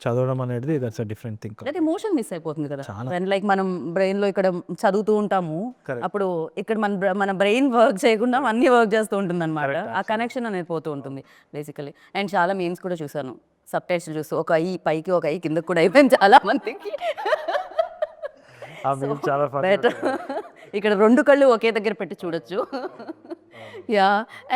చదవడం అనేది దట్స్ అ డిఫరెంట్ థింగ్. అంటే ఎమోషన్ మిస్ అయిపోతుంది కదా, లైక్ మనం బ్రెయిన్ లో ఇక్కడ చదువుతూ ఉంటాము, అప్పుడు ఇక్కడ మన బ్రెయిన్ వర్క్ చేయకుండా అన్ని వర్క్ చేస్తూ ఉంటుంది అనమాట. ఆ కనెక్షన్ అనేది పోతూ ఉంటుంది బేసికలీ. అండ్ చాలా మీమ్స్ కూడా చూసాను సబ్ టైటిల్ చూస్తూ, ఒక ఐ పైకి ఒక ఐ కిందకి కూడా అయిపోయింది చాలా మందికి. చాలా బెటర్ ఇక్కడ 2 కళ్ళు ఒకే దగ్గర పెట్టి చూడొచ్చు. Yeah.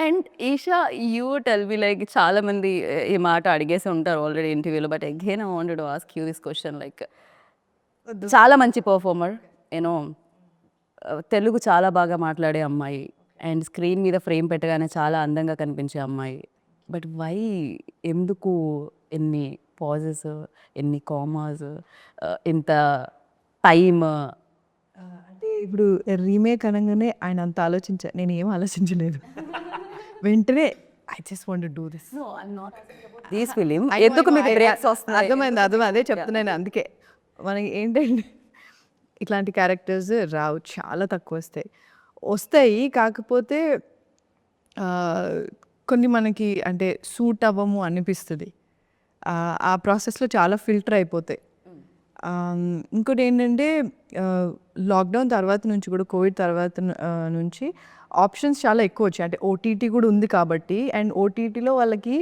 And Eesha, you tell me, like చాలా మంది ఈ మాట అడిగేసి ఉంటారు ఆల్రెడీ ఇంటర్వ్యూలో, but again I wanted to ask you this question. Like చాలా మంచి పర్ఫార్మర్, తెలుగు చాలా బాగా మాట్లాడే అమ్మాయి, అండ్ స్క్రీన్ మీద ఫ్రేమ్ పెట్టగానే చాలా అందంగా కనిపించే అమ్మాయి, బట్ వై, ఎందుకు ఎన్ని పాజెస్, ఎన్ని కామాస్, ఇంత టైమ్? అంటే ఇప్పుడు రీమేక్ అనగానే ఆయన అంత నేను ఏం ఆలోచించలేదు. వెంటనే I just want to do this. This film ఎందుకు మీకు బ్రేక్స్ వస్తున్నాయి? అర్థమైంది, అదే చెప్తున్నాను. అందుకే మనకి ఏంటంటే ఇట్లాంటి క్యారెక్టర్స్ రావు, చాలా తక్కువ వస్తాయి. కాకపోతే కొన్ని మనకి అంటే సూట్ అవ్వము అనిపిస్తుంది, ఆ ప్రాసెస్లో చాలా ఫిల్టర్ అయిపోతాయి. ఇంకోటి ఏంటంటే లాక్డౌన్ తర్వాత నుంచి కూడా, కోవిడ్ తర్వాత నుంచి ఆప్షన్స్ చాలా ఎక్కువ వచ్చాయి. అంటే ఓటీటీ కూడా ఉంది కాబట్టి, అండ్ ఓటీటీలో వాళ్ళకి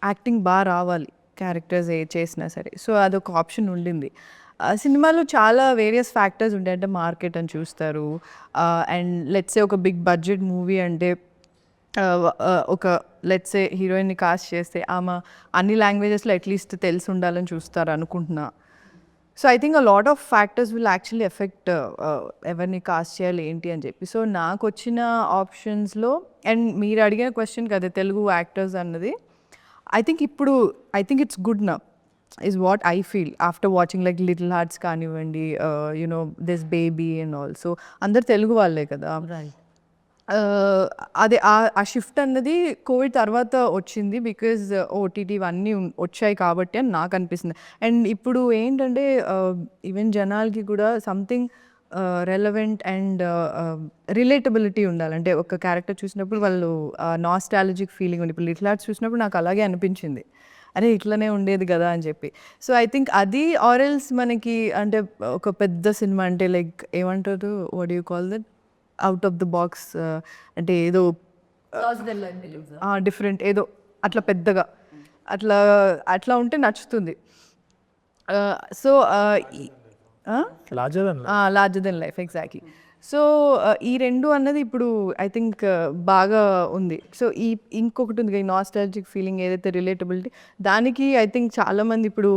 యాక్టింగ్ బాగా రావాలి క్యారెక్టర్స్ ఏ చేసినా సరే. సో అదొక ఆప్షన్ ఉండింది. సినిమాలో చాలా వేరియస్ ఫ్యాక్టర్స్ ఉంటాయి. అంటే మార్కెట్ అని చూస్తారు, అండ్ లెట్సే ఒక బిగ్ బడ్జెట్ మూవీ అంటే ఒక లెట్సే హీరోయిన్ని కాస్ట్ చేస్తే ఆమె అన్ని లాంగ్వేజెస్లో అట్లీస్ట్ తెలిసి ఉండాలని చూస్తారు అనుకుంటున్నా. So I think a lot of factors will actually effect ఎవరిని కాస్ట్ చేయాలి ఏంటి అని చెప్పి. సో నాకు వచ్చిన ఆప్షన్స్లో, అండ్ మీరు అడిగిన క్వశ్చన్ కదా తెలుగు యాక్టర్స్ అన్నది, ఐ థింక్ ఇట్స్ గుడ్ నా is what I feel after watching like Little Hearts కానివ్వండి, దిస్ బేబీ అండ్ ఆల్సో అందరు తెలుగు వాళ్ళే కదా. అదే ఆ షిఫ్ట్ అన్నది కోవిడ్ తర్వాత వచ్చింది, బికాజ్ ఓటీటీ ఇవన్నీ వచ్చాయి కాబట్టి అని నాకు అనిపిస్తుంది. అండ్ ఇప్పుడు ఏంటంటే ఈవెన్ జనాలకి కూడా సంథింగ్ రెలవెంట్ అండ్ రిలేటబిలిటీ ఉండాలి. అంటే ఒక క్యారెక్టర్ చూసినప్పుడు వాళ్ళు నాస్టాలజిక్ ఫీలింగ్ ఉంది. ఇప్పుడు లిటిల్ హార్ట్స్ చూసినప్పుడు నాకు అలాగే అనిపించింది, అరే ఇట్లనే ఉండేది కదా అని చెప్పి. సో ఐ థింక్ అది ఆరెల్స్ మనకి అంటే ఒక పెద్ద సినిమా అంటే లైక్ ఏమంటారు, what you call that, out of the box, అంటే ఏదో డిఫరెంట్ ఏదో అట్లా పెద్దగా అట్లా ఉంటే నచ్చుతుంది. So larger than life exactly. So ఈ రెండు అన్నది ఇప్పుడు ఐ థింక్ బాగా ఉంది. సో ఇంకొకటి ఉంది ఈ నాస్టాలజిక్ ఫీలింగ్ ఏదైతే రిలేటబిలిటీ, దానికి ఐ థింక్ చాలామంది ఇప్పుడు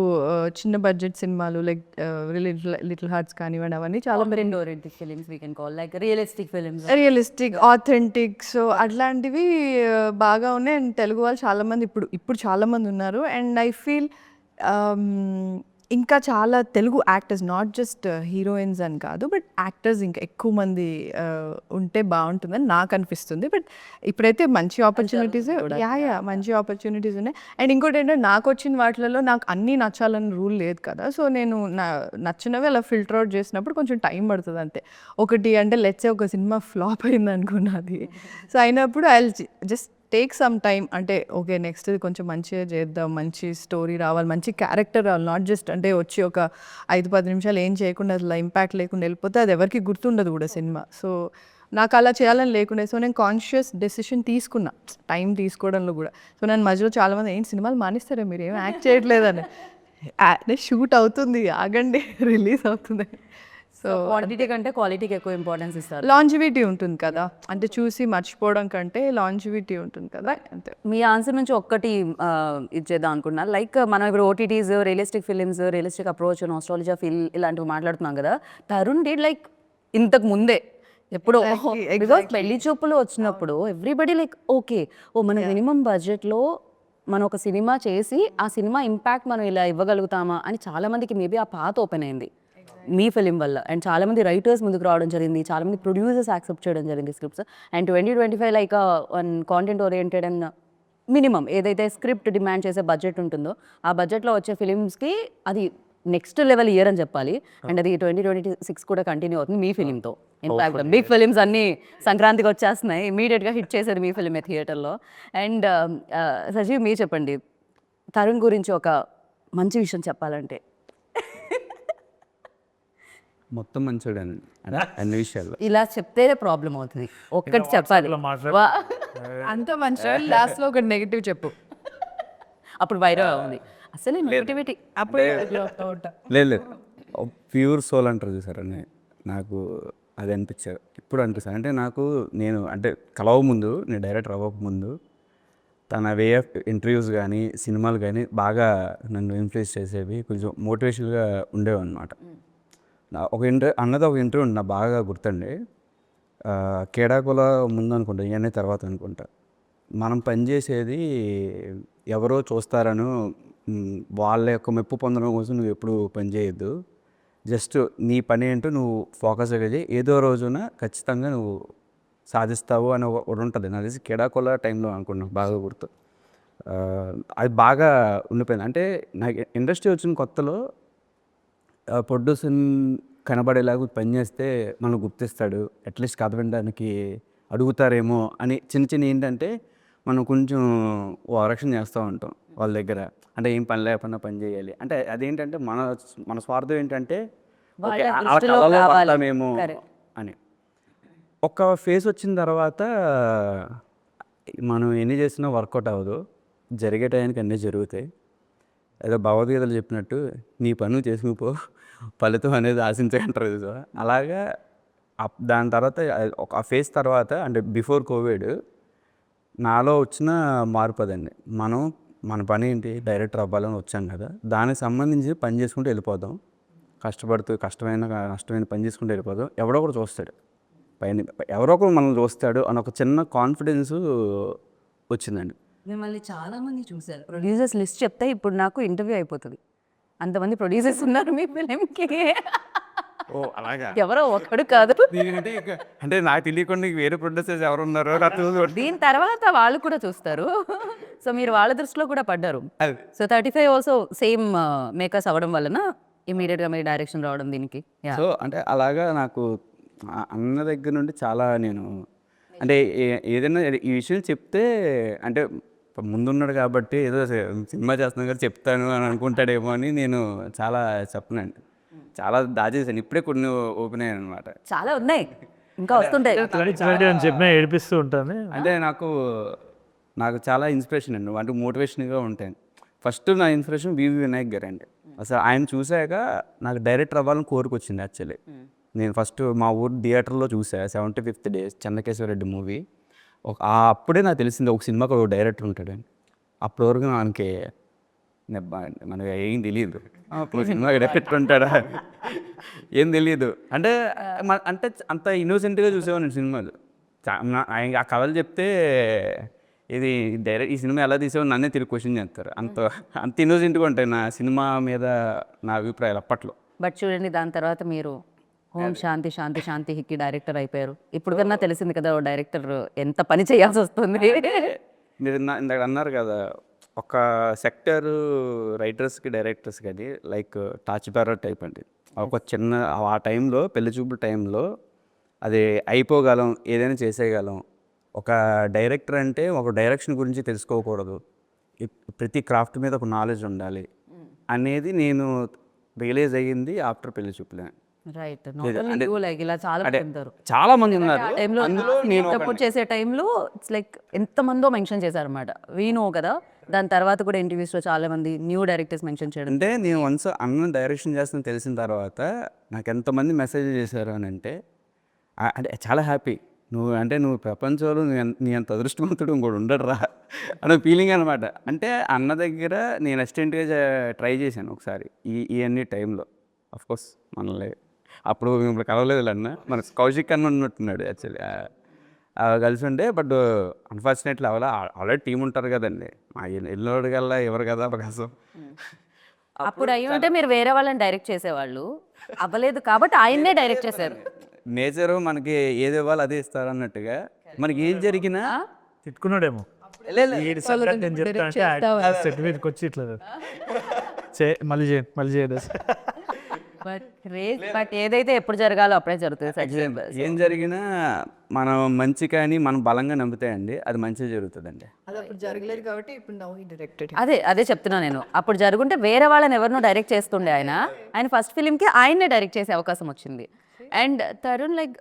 చిన్న బడ్జెట్ సినిమాలు లైక్ లిటిల్ హార్ట్స్ కానివ్వండి అవన్నీ చాలా రియలిస్టిక్ ఆథెంటిక్, సో అట్లాంటివి బాగా ఉన్నాయి. అండ్ తెలుగు వాళ్ళు చాలామంది ఇప్పుడు చాలామంది ఉన్నారు. అండ్ ఐ ఫీల్ ఇంకా చాలా Telugu actors, not just heroines అని కాదు, బట్ యాక్టర్స్ ఇంకా ఎక్కువ మంది ఉంటే బాగుంటుందని నాకు అనిపిస్తుంది. బట్ ఇప్పుడైతే మంచి ఆపర్చునిటీస్ మంచి ఆపర్చునిటీస్ ఉన్నాయి. అండ్ ఇంకోటి ఏంటంటే నాకు వచ్చిన వాటిలలో నాకు అన్నీ నచ్చాలని రూల్ లేదు కదా. సో నేను నచ్చినవి అలా ఫిల్టర్ అవుట్ చేసినప్పుడు కొంచెం టైం పడుతుంది అంతే. ఒకటి అంటే లెట్సే ఒక సినిమా ఫ్లాప్ అయింది అనుకున్నది, సో అయినప్పుడు I just take some time, అంటే ఓకే నెక్స్ట్ కొంచెం మంచిగా చేద్దాం, మంచి స్టోరీ రావాలి, మంచి క్యారెక్టర్ రావాలి. నాట్ జస్ట్ అంటే వచ్చి ఒక 5-10 నిమిషాలు ఏం చేయకుండా అసలు ఇంపాక్ట్ లేకుండా వెళ్ళిపోతే అది ఎవరికి గుర్తుండదు కూడా సినిమా. సో నాకు అలా చేయాలని లేకుండా, సో నేను కాన్షియస్ డెసిషన్ తీసుకున్నా టైం తీసుకోవడంలో కూడా. సో నేను మధ్యలో చాలామంది ఏంటి సినిమాలు మానేస్తారా మీరు, ఏం యాక్ట్ చేయట్లేదని, షూట్ అవుతుంది ఆగండి రిలీజ్ అవుతుంది. సో క్వాంటిటీ కంటే క్వాలిటీకి ఎక్కువ ఇంపార్టెన్స్ ఇస్తారు. లాంజివిటీ ఉంటుంది కదా, అంటే చూసి మర్చిపోవడం కంటే లాంజివిటీ ఉంటుంది కదా, అంతే. మీ ఆన్సర్ నుంచి ఒక్కటి ఇచ్చేద్దాం అనుకున్నా. లైక్ మనం ఇప్పుడు OTTs, realistic films, realistic approach, nostalgia feel ఇలాంటివి మాట్లాడుతున్నాం కదా. తరుణ్ డి లైక్ ఇంతకు ముందే ఎప్పుడో బికాస్ పెళ్లి చూపులు వచ్చినప్పుడు ఎవ్రీబడి లైక్ ఓకే మన మినిమం బడ్జెట్లో మనం ఒక సినిమా చేసి ఆ సినిమా ఇంపాక్ట్ మనం ఇలా ఇవ్వగలుగుతామా అని చాలా మందికి మేబీ ఆ పాత ఓపెన్ అయింది మీ ఫిలిం వల్ల. అండ్ చాలా మంది రైటర్స్ ముందుకు రావడం జరిగింది, చాలా మంది ప్రొడ్యూసర్స్ యాక్సెప్ట్ చేయడం జరిగింది scripts. And 2025 like one content oriented and minimum ఏదైతే స్క్రిప్ట్ డిమాండ్ చేసే బడ్జెట్ ఉంటుందో ఆ బడ్జెట్లో వచ్చే ఫిలిమ్స్కి అది నెక్స్ట్ లెవెల్ ఇయర్ అని చెప్పాలి. అండ్ అది 2026 కూడా కంటిన్యూ అవుతుంది మీ ఫిలింతో. ఇన్ఫాక్ట్ బిగ్ ఫిలిమ్స్ అన్నీ సంక్రాంతికి వచ్చేస్తున్నాయి, ఇమీడియట్గా హిట్ చేసేది మీ ఫిలిమే థియేటర్లో. అండ్ సజీవ్ మీరు చెప్పండి, తరుణ్ గురించి ఒక మంచి విషయం చెప్పాలంటే. మొత్తం మంచోడండి అన్ని విషయాల్లో. ఇలా చెప్తేనే ప్రాబ్లం అవుతుంది, ఒక్కటి చెప్పాలి. అంత మంచి లాస్ట్ లో ఒక నెగిటివ్ చెప్పు, అప్పుడు వైరల్ ఉంది అసలు నెగిటివిటీ. లేదు లేదు, ప్యూర్ సోల్ అంటారు చూసారని నాకు అది అనిపించారు ఇప్పుడు అనిపిస్తుంది. అంటే నాకు నేను అంటే కలవ ముందు, నేను డైరెక్టర్ అవ్వక ముందు తన వే ఆఫ్ ఇంటర్వ్యూస్ కానీ సినిమాలు కానీ బాగా నన్ను ఇన్ఫ్లుయెన్స్ చేసేవి, కొంచెం మోటివేషనల్గా ఉండేవి అనమాట. ఒక ఇంటర్వ్యూ ఉంది నాకు బాగా గుర్తండి. కేడాకుల ముందు అనుకుంటా, ఇవన్నీ తర్వాత అనుకుంటా. మనం పనిచేసేది ఎవరో చూస్తారను వాళ్ళ యొక్క మెప్పు పొందడం కోసం నువ్వు ఎప్పుడు పని చేయొద్దు, జస్ట్ నీ పని ఏంటో నువ్వు ఫోకస్ అయ్యేది, ఏదో రోజున ఖచ్చితంగా నువ్వు సాధిస్తావు అని ఒకటి ఉంటుంది. నాకు తెలిసి కేడాకుల టైంలో అనుకున్నాను, బాగా గుర్తు. అది బాగా ఉండిపోయింది. అంటే నాకు ఇండస్ట్రీ వచ్చిన కొత్తలో ప్రొడ్యూసర్ కనబడేలాగా పని చేస్తే మనం గుర్తిస్తాడు, అట్లీస్ట్ కథ వినడానికి అడుగుతారేమో అని చిన్న ఏంటంటే మనం కొంచెం ఓవరాక్షన్ చేస్తూ ఉంటాం వాళ్ళ దగ్గర. అంటే ఏం పని లేకుండా పని చేయాలి అంటే అదేంటంటే మన స్వార్థం ఏంటంటే కళలో పడతామేమో అని. ఒక ఫేస్ వచ్చిన తర్వాత మనం ఎన్ని చేసినా వర్కౌట్ అవ్వదు, జరిగే టైంకి అన్నీ జరుగుతాయి. ఏదో భగవద్గీతలు చెప్పినట్టు నీ పనులు చేసుకుపో, ఫలితం అనేది ఆశించకంటారు. అలాగా దాని తర్వాత ఒక ఫేజ్ తర్వాత అంటే బిఫోర్ కోవిడ్ నాలో వచ్చిన మార్పు అదండి. మన పని ఏంటి, డైరెక్టర్ అవ్వాలని వచ్చాం కదా, దానికి సంబంధించి పని చేసుకుంటూ వెళ్ళిపోదాం, కష్టపడుతూ నష్టమైన పని చేసుకుంటూ వెళ్ళిపోదాం, ఎవడో ఒకడు చూస్తాడు పైన, ఎవరో ఒకరు మనల్ని చూస్తాడు అని ఒక చిన్న కాన్ఫిడెన్స్ వచ్చిందండి. మిమ్మల్ని చాలా మంది చూశారు, ప్రొడ్యూసర్స్ లిస్ట్ చెప్తే ఇప్పుడు నాకు ఇంటర్వ్యూ అయిపోతుంది, అంతమంది ప్రొడ్యూసర్స్ ఉన్నారు మీ ఫిలింకి. ఓ అలాగా, ఎవరో ఒకడు కాదు. అంటే నాకు తెలియకుండా వేరే ప్రొడ్యూసర్స్ ఎవరు ఉన్నారో దీని తర్వాత వాళ్ళు కూడా చూస్తారు, సో మీరు వాళ్ళ దృష్టిలో కూడా పడ్డారు. సో 35 ఆల్సో సేమ్ మేకర్స్ అవ్వడం వలన ఇమీడియట్గా మీరు డైరెక్షన్ రావడం దీనికి. సో అంటే అలాగా నాకు అన్న దగ్గర నుండి చాలా నేను అంటే ఏదైనా ఈ విషయం చెప్తే అంటే ముందున్నాడు కాబట్టి ఏదో సినిమా చేస్తున్నాను కదా చెప్తాను అని అనుకుంటాడేమో అని నేను చాలా చెప్పనండి, చాలా దాచేసాను. ఇప్పుడే కొన్ని ఓపెన్ అయ్యాను అనమాట, చాలా ఉన్నాయి ఇంకా వస్తుంటాయి అని చెప్పినా ఏడిపిస్తూ ఉంటాను. అంటే నాకు చాలా ఇన్స్పిరేషన్ అండి, అంటే మోటివేషన్గా ఉంటాయి. ఫస్ట్ నా ఇన్స్పిరేషన్ వివి వినాయక్ గారు అండి. అసలు ఆయన చూశాక నాకు డైరెక్టర్ అవ్వాలని కోరికొచ్చింది యాక్చువల్లీ. నేను ఫస్ట్ మా ఊరు థియేటర్లో చూసా 75th డే చెన్నకేశ్వరరెడ్డి మూవీ. అప్పుడే నాకు తెలిసింది ఒక సినిమాకి ఒక డైరెక్టర్ ఉంటాడని. అప్పటి వరకు మనకి మనకి ఏం తెలియదు, సినిమా డైరెక్టర్ ఉంటాడా ఏం తెలియదు. అంటే అంత ఇన్నోసెంట్గా చూసేవాడిని సినిమాలు. ఆ కథలు చెప్తే ఇది ఈ సినిమా ఎలా తీసావో నన్నే తిరిగి క్వశ్చన్ చేస్తారు, అంత ఇన్నోసెంట్గా ఉంటాయి నా సినిమా మీద నా అభిప్రాయాలు అప్పట్లో. బట్ చూడండి, దాని తర్వాత మీరు ఓం శాంతి శాంతి శాంతి హిక్కి డైరెక్టర్ అయిపోయారు. ఇప్పుడు కన్నా తెలిసింది కదా డైరెక్టర్ ఎంత పని చేయాల్సి వస్తుంది. మీరు ఇందాక అన్నారు కదా, ఒక సెక్టర్ రైటర్స్కి డైరెక్టర్స్ కానీ లైక్ టార్చ్ బేరర్ టైప్ అండి. ఒక చిన్న ఆ టైంలో పెళ్లి చూపుల టైంలో అది అయిపోగలం, ఏదైనా చేసేయగలం. ఒక డైరెక్టర్ అంటే ఒక డైరెక్షన్ గురించి తెలుసుకోకూడదు, ప్రతి క్రాఫ్ట్ మీద ఒక నాలెడ్జ్ ఉండాలి అనేది నేను రియలైజ్ అయ్యింది ఆఫ్టర్ పెళ్లి చూపులే. రైట్, ఇలా చాలా మంది ఉన్నారు సపోర్ట్ చేసే టైంలో ఇట్స్ లైక్ ఎంతమందో మెన్షన్ చేశారన్నమాట. వీ నో కదా, దాని తర్వాత కూడా ఇంటర్వ్యూస్లో చాలా మంది న్యూ డైరెక్టర్స్ మెన్షన్ చేయడం. అంటే నేను వన్స్ అన్న డైరెక్షన్ చేస్తాను తెలిసిన తర్వాత నాకు ఎంతమంది మెసేజ్ చేశారు అని అంటే అంటే చాలా హ్యాపీ. నువ్వు ప్రపంచంలో నీ అంత అదృష్టవంతుడు ఇంకోటి ఉండడురా అనే ఫీలింగ్ అనమాట. అంటే అన్న దగ్గర నేను అసిస్టెంట్గా ట్రై చేశాను ఒకసారి ఇవన్నీ టైంలో. కోర్స్ మనల్ని అప్పుడు మిమ్మల్ని కలవలేదు అన్న, మన కౌశిక్ అన్న ఉన్నట్టున్నాడు యాక్చువల్లీ కలిసి ఉండే. బట్ అన్ఫార్చునేట్లీ ఆల్రెడీ టీం ఉంటారు కదండి, మా ఎల్లుడు కల్లా ఎవరు కదా అవకాశం. అప్పుడు అయ్యి ఉంటే మీరు వేరే వాళ్ళని డైరెక్ట్ చేసేవాళ్ళు, అవ్వలేదు కాబట్టి ఆయన్నే డైరెక్ట్ చేశారు. నేచరు మనకి ఏది ఇవ్వాలి అదే ఇస్తారు అన్నట్టుగా మనకి ఏం జరిగినా తిట్టుకున్నాడేమో వీడి సంగతి నేను చెప్తా అంటే సెట్ మీదకి వచ్చి ఇట్లా మళ్ళీ చేయండి బట్ ఏదైతే ఎప్పుడు జరగాలో అప్పుడే జరుగుతుంది సచిన్. ఏం జరిగినా మనం మంచి కానీ మనం బలంగా నమ్ముతాయండి, అది మంచిగా జరుగుతుందండి. అది అప్పుడు జరగలేదు కాబట్టి ఇప్పుడు నౌ హీ డైరెక్టెడ్. అదే చెప్తున్నా నేను. అప్పుడు జరుగుంటే వేరే వాళ్ళని ఎవరినో డైరెక్ట్ చేస్తుండే ఆయన ఫస్ట్ ఫిలింకి ఆయన్నే డైరెక్ట్ చేసే అవకాశం వచ్చింది. And Tarun like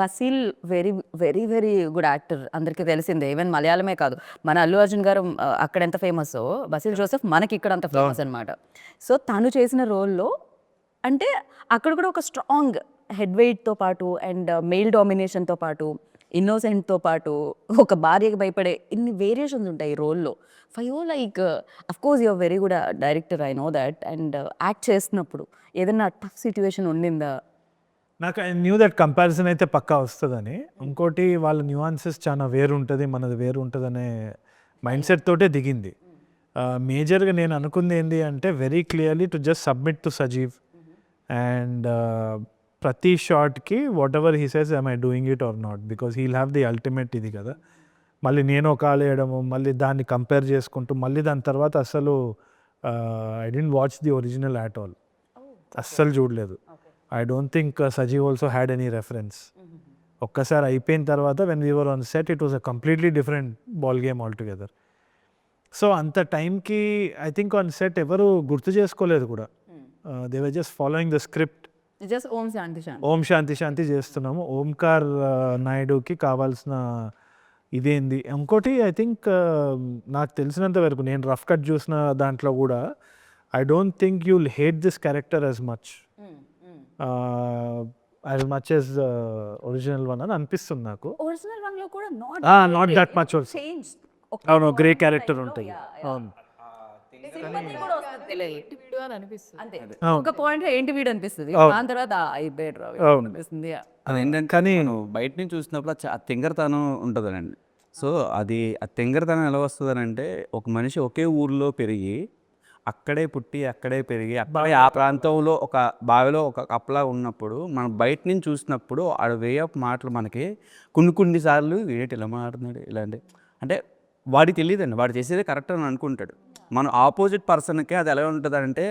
Basil very very very good actor, అందరికీ తెలిసిందే. ఈవెన్ మలయాళమే కాదు, మన అల్లు అర్జున్ గారు అక్కడ ఎంత ఫేమస్, బసీల్ జోసెఫ్ మనకి ఇక్కడ అంత ఫేమస్ అనమాట. సో తను చేసిన రోల్లో అంటే అక్కడ కూడా ఒక స్ట్రాంగ్ హెడ్ వెయిట్తో పాటు అండ్ మెయిల్ డామినేషన్తో పాటు ఇన్నోసెంట్తో పాటు ఒక భార్యకి భయపడే ఇన్ని వేరియేషన్స్ ఉంటాయి ఈ రోల్లో. For you like of course you're very good director, I know that. And act చేస్తున్నప్పుడు ఏదైనా టఫ్ సిచ్యువేషన్ ఉండిందా? నాకు ఐ న్యూ దట్ కంపారిజన్ అయితే పక్కా వస్తుందని. ఇంకోటి వాళ్ళ న్యూఆన్సెస్ చాలా వేరు ఉంటుంది, మనది వేరు ఉంటుంది అనే మైండ్ సెట్ తోటే దిగింది. మేజర్గా నేను అనుకుంది ఏంటి అంటే very clearly to just submit to Sajeev and ప్రతి షార్ట్కి whatever he says I doing it or not, because he'll have the ultimate ఇది కదా. మళ్ళీ నేను ఒక ఆలు వేయడము, మళ్ళీ దాన్ని కంపేర్ చేసుకుంటూ మళ్ళీ దాని తర్వాత అసలు I didn't watch the original at all, అస్సలు చూడలేదు. I don't think Sajeev also had any reference. ఒక్కసారి అయిపోయిన తర్వాత when we were on set it was a completely different ball game all together. So అంత టైంకి ఐ థింక్ ఆన్ సెట్ ఎవరు గుర్తు చేసుకోలేదు కూడా. They were just following the script. Just Om Shanti Shanti ఓం శాంతి శాంతి చేస్తున్నాము. ఓంకార్ నాయుడుకి కావాల్సిన ఇదేంది. ఇంకోటి ఐ థింక్ నాకు తెలిసినంత వరకు నేను రఫ్ కట్ చూసిన దాంట్లో కూడా I don't think you will hate this character as much as original one అని అనిపిస్తుంది నాకు. ఒరిజినల్ వన్ లో కూడా నాట్ దట్ మచ్ చేంజ్. అవును, గ్రే క్యారెక్టర్ ఉంటాయి. అవును, అంతే ఒక పాయింట్ ఏంటి వీడు అనిపిస్తుంది, దాని తర్వాత అనిపిస్తుంది. అదేంటంటే కానీ బయట నుంచి చూసినప్పుడు ఆ తింగరతనం ఉంటుందనండి. సో అది ఆ తింగరతనం ఎలా వస్తుంది అంటే ఒక మనిషి ఒకే ఊర్లో పెరిగి అక్కడే పుట్టి అక్కడే పెరిగి అక్కడే ఆ ప్రాంతంలో ఒక బావిలో ఒక కప్పలా ఉన్నప్పుడు మనం బయట నుంచి చూసినప్పుడు ఆ వే ఆఫ్ మాటలు మనకి కొన్నిసార్లు వీడేటి ఇలా మాట్లాడుతున్నాడు ఇలాంటి అంటే వాడికి తెలియదండి, వాడు చేసేది కరెక్ట్ అని అనుకుంటాడు. మనం ఆపోజిట్ పర్సన్కి అది ఎలా ఉంటుంది అంటే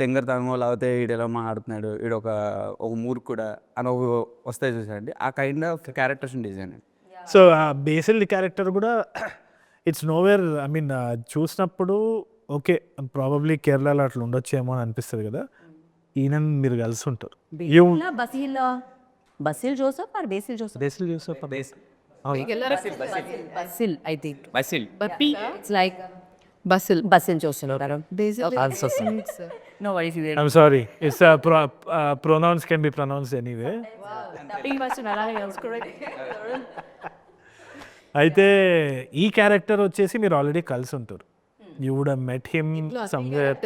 తెంగరతనమో లేకపోతే వీడు ఎలా మాట్లాడుతున్నాడు, వీడు ఒక మూర్ఖుడా అని వస్తాయి చూసారండి. ఆ kind of characters design. So basil character కూడా ఇట్స్ నోవేర్. ఐ మీన్ చూసినప్పుడు ఓకే ప్రాబబ్లీ కేరళలో అట్లా ఉండొచ్చేమో అని అనిపిస్తుంది కదా. ఈయన మీరు కలిసి ఉంటారు. Basil Joseph or Basil Joseph? Basil Joseph Basil I think. Basil it's like Basil Joseph. No worries. I'm sorry. It's pronouns can be pronounced anyway. అయితే ఈ క్యారెక్టర్ వచ్చేసి మీరు ఆల్రెడీ కలిసి ఉంటారు. You would have met him somewhere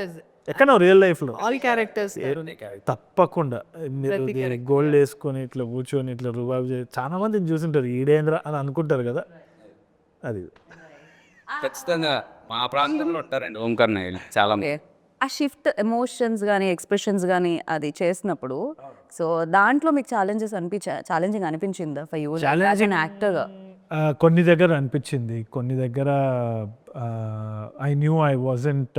ఎక్కడో రియల్ లైఫ్లో. ఆల్ క్యారెక్టర్స్ తప్పకుండా మీరు గోల్డ్ వేసుకొని ఇట్లా కూర్చొని ఇట్లా రుబాబ్ చేసి చాలా మందిని చూసింటారు, ఈడేంద్ర అని అనుకుంటారు కదా. అది ఖచ్చితంగా మా ప్రాంతంలో ఉంటారండి ఓంకార్ నాయుడు చాలా మంది. ఆ షిఫ్ట్ ఎమోషన్స్ కానీ ఎక్స్ప్రెషన్స్ కానీ అది చేసినప్పుడు సో దాంట్లో మీకు ఛాలెంజింగ్ అనిపించిందా ఫర్ యూ యాజ్ ఎన్ యాక్టర్గా? కొన్ని దగ్గర అనిపించింది, కొన్ని దగ్గర I knew I wasn't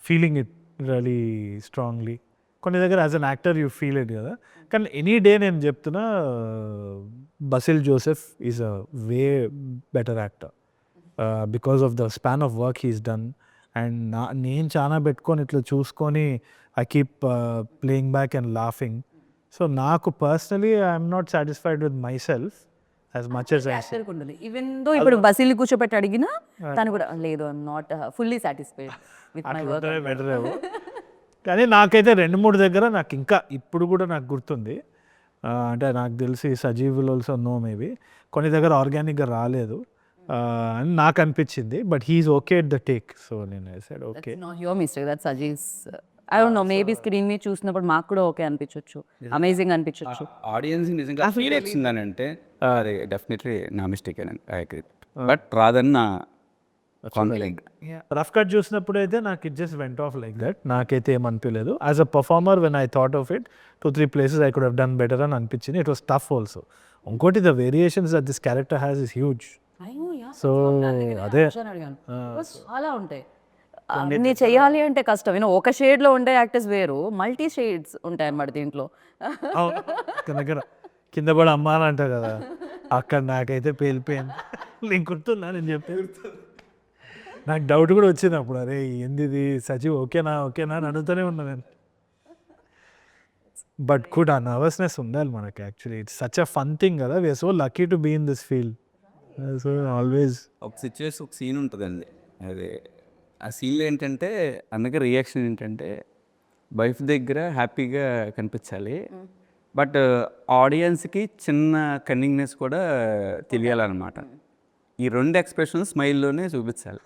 feeling it really strongly. కొన్ని దగ్గర as an actor you feel it కదా. కానీ ఎనీ డే నేను చెప్తున్నా Basil Joseph is a way better actor because of the span of work he's done. And నేను చాలా పెట్టుకొని ఇట్లా చూసుకొని I keep playing back and laughing. So నాకు personally I'm not satisfied with myself as much as I even though ఇప్పుడు బస్సులు కూర్చోబెట్టి అడిగినా తను కూడా లేదు I'm not fully satisfied with my work. Better ఏమో. కానీ నాకైతే 2-3 దగ్గర నాకు ఇంకా ఇప్పుడు కూడా నాకు గుర్తుంది. అంటే నాకు తెలిసి Sajeev will also know maybe కొన్ని దగ్గర ఆర్గానిక్గా రాలేదు అని నాకు అనిపించింది. But he's okay at the take. So నేను said okay. Not your mistake, that's అజీస్. I don't know, maybe screen మీద చూసినప్పుడు మాకు కూడా ఓకే అనిపించవచ్చు, అమేజింగ్ అనిపించవచ్చు. ఆడియన్స్ నిజంగా ఫీల్ వచ్చిందని అంటే అది డెఫినెట్లీ నా మిస్టేక్ అని ఐ అగ్రీ. బట్ రాదని నా కాన్ఫిడెంట్. రఫ్ కట్ చూసినప్పుడు అయితే నాకు it just went off like that. నాకైతే ఏమనిపించలేదు. As a performer when I thought of it 2-3 places I could have done better అని అనిపించింది. It was tough also. ఇంకోటి the variations that this character has is huge. So అదే చాలా ఉంటాయి. అన్ని చేయాలి అంటే కష్టం. ఒక షేడ్ లో ఉండే యాక్టర్స్ వేరు, మల్టీ షేడ్స్ ఉంటాయి అన్నమాట దీంట్లో. దగ్గర కింద పడి అమ్మ అని అంటారు కదా, అక్కడ నాకైతే పేలిపోయింది. నీకు గుర్తుందా నేను చెప్పేది? నాకు డౌట్ కూడా వచ్చింది అప్పుడు, అరే ఏంది ఇది సజీవ్ ఓకేనా అని అడుగుతూనే ఉన్నా నేను. బట్ కూడా ఆ నర్వస్నెస్ ఉండాలి మనకి. Actually it's such a fun thing కదా. We're so lucky to be in this field. So always ఒక సిచ్యువేషన్, ఒక సీన్ ఉంటుందండి. అది ఆ సీన్లో ఏంటంటే అందుకే రియాక్షన్ ఏంటంటే వైఫ్ దగ్గర హ్యాపీగా కనిపించాలి, బట్ ఆడియన్స్కి చిన్న కన్నింగ్నెస్ కూడా తెలియాలన్నమాట. ఈ 2 ఎక్స్ప్రెషన్స్ స్మైల్లోనే చూపించాలి.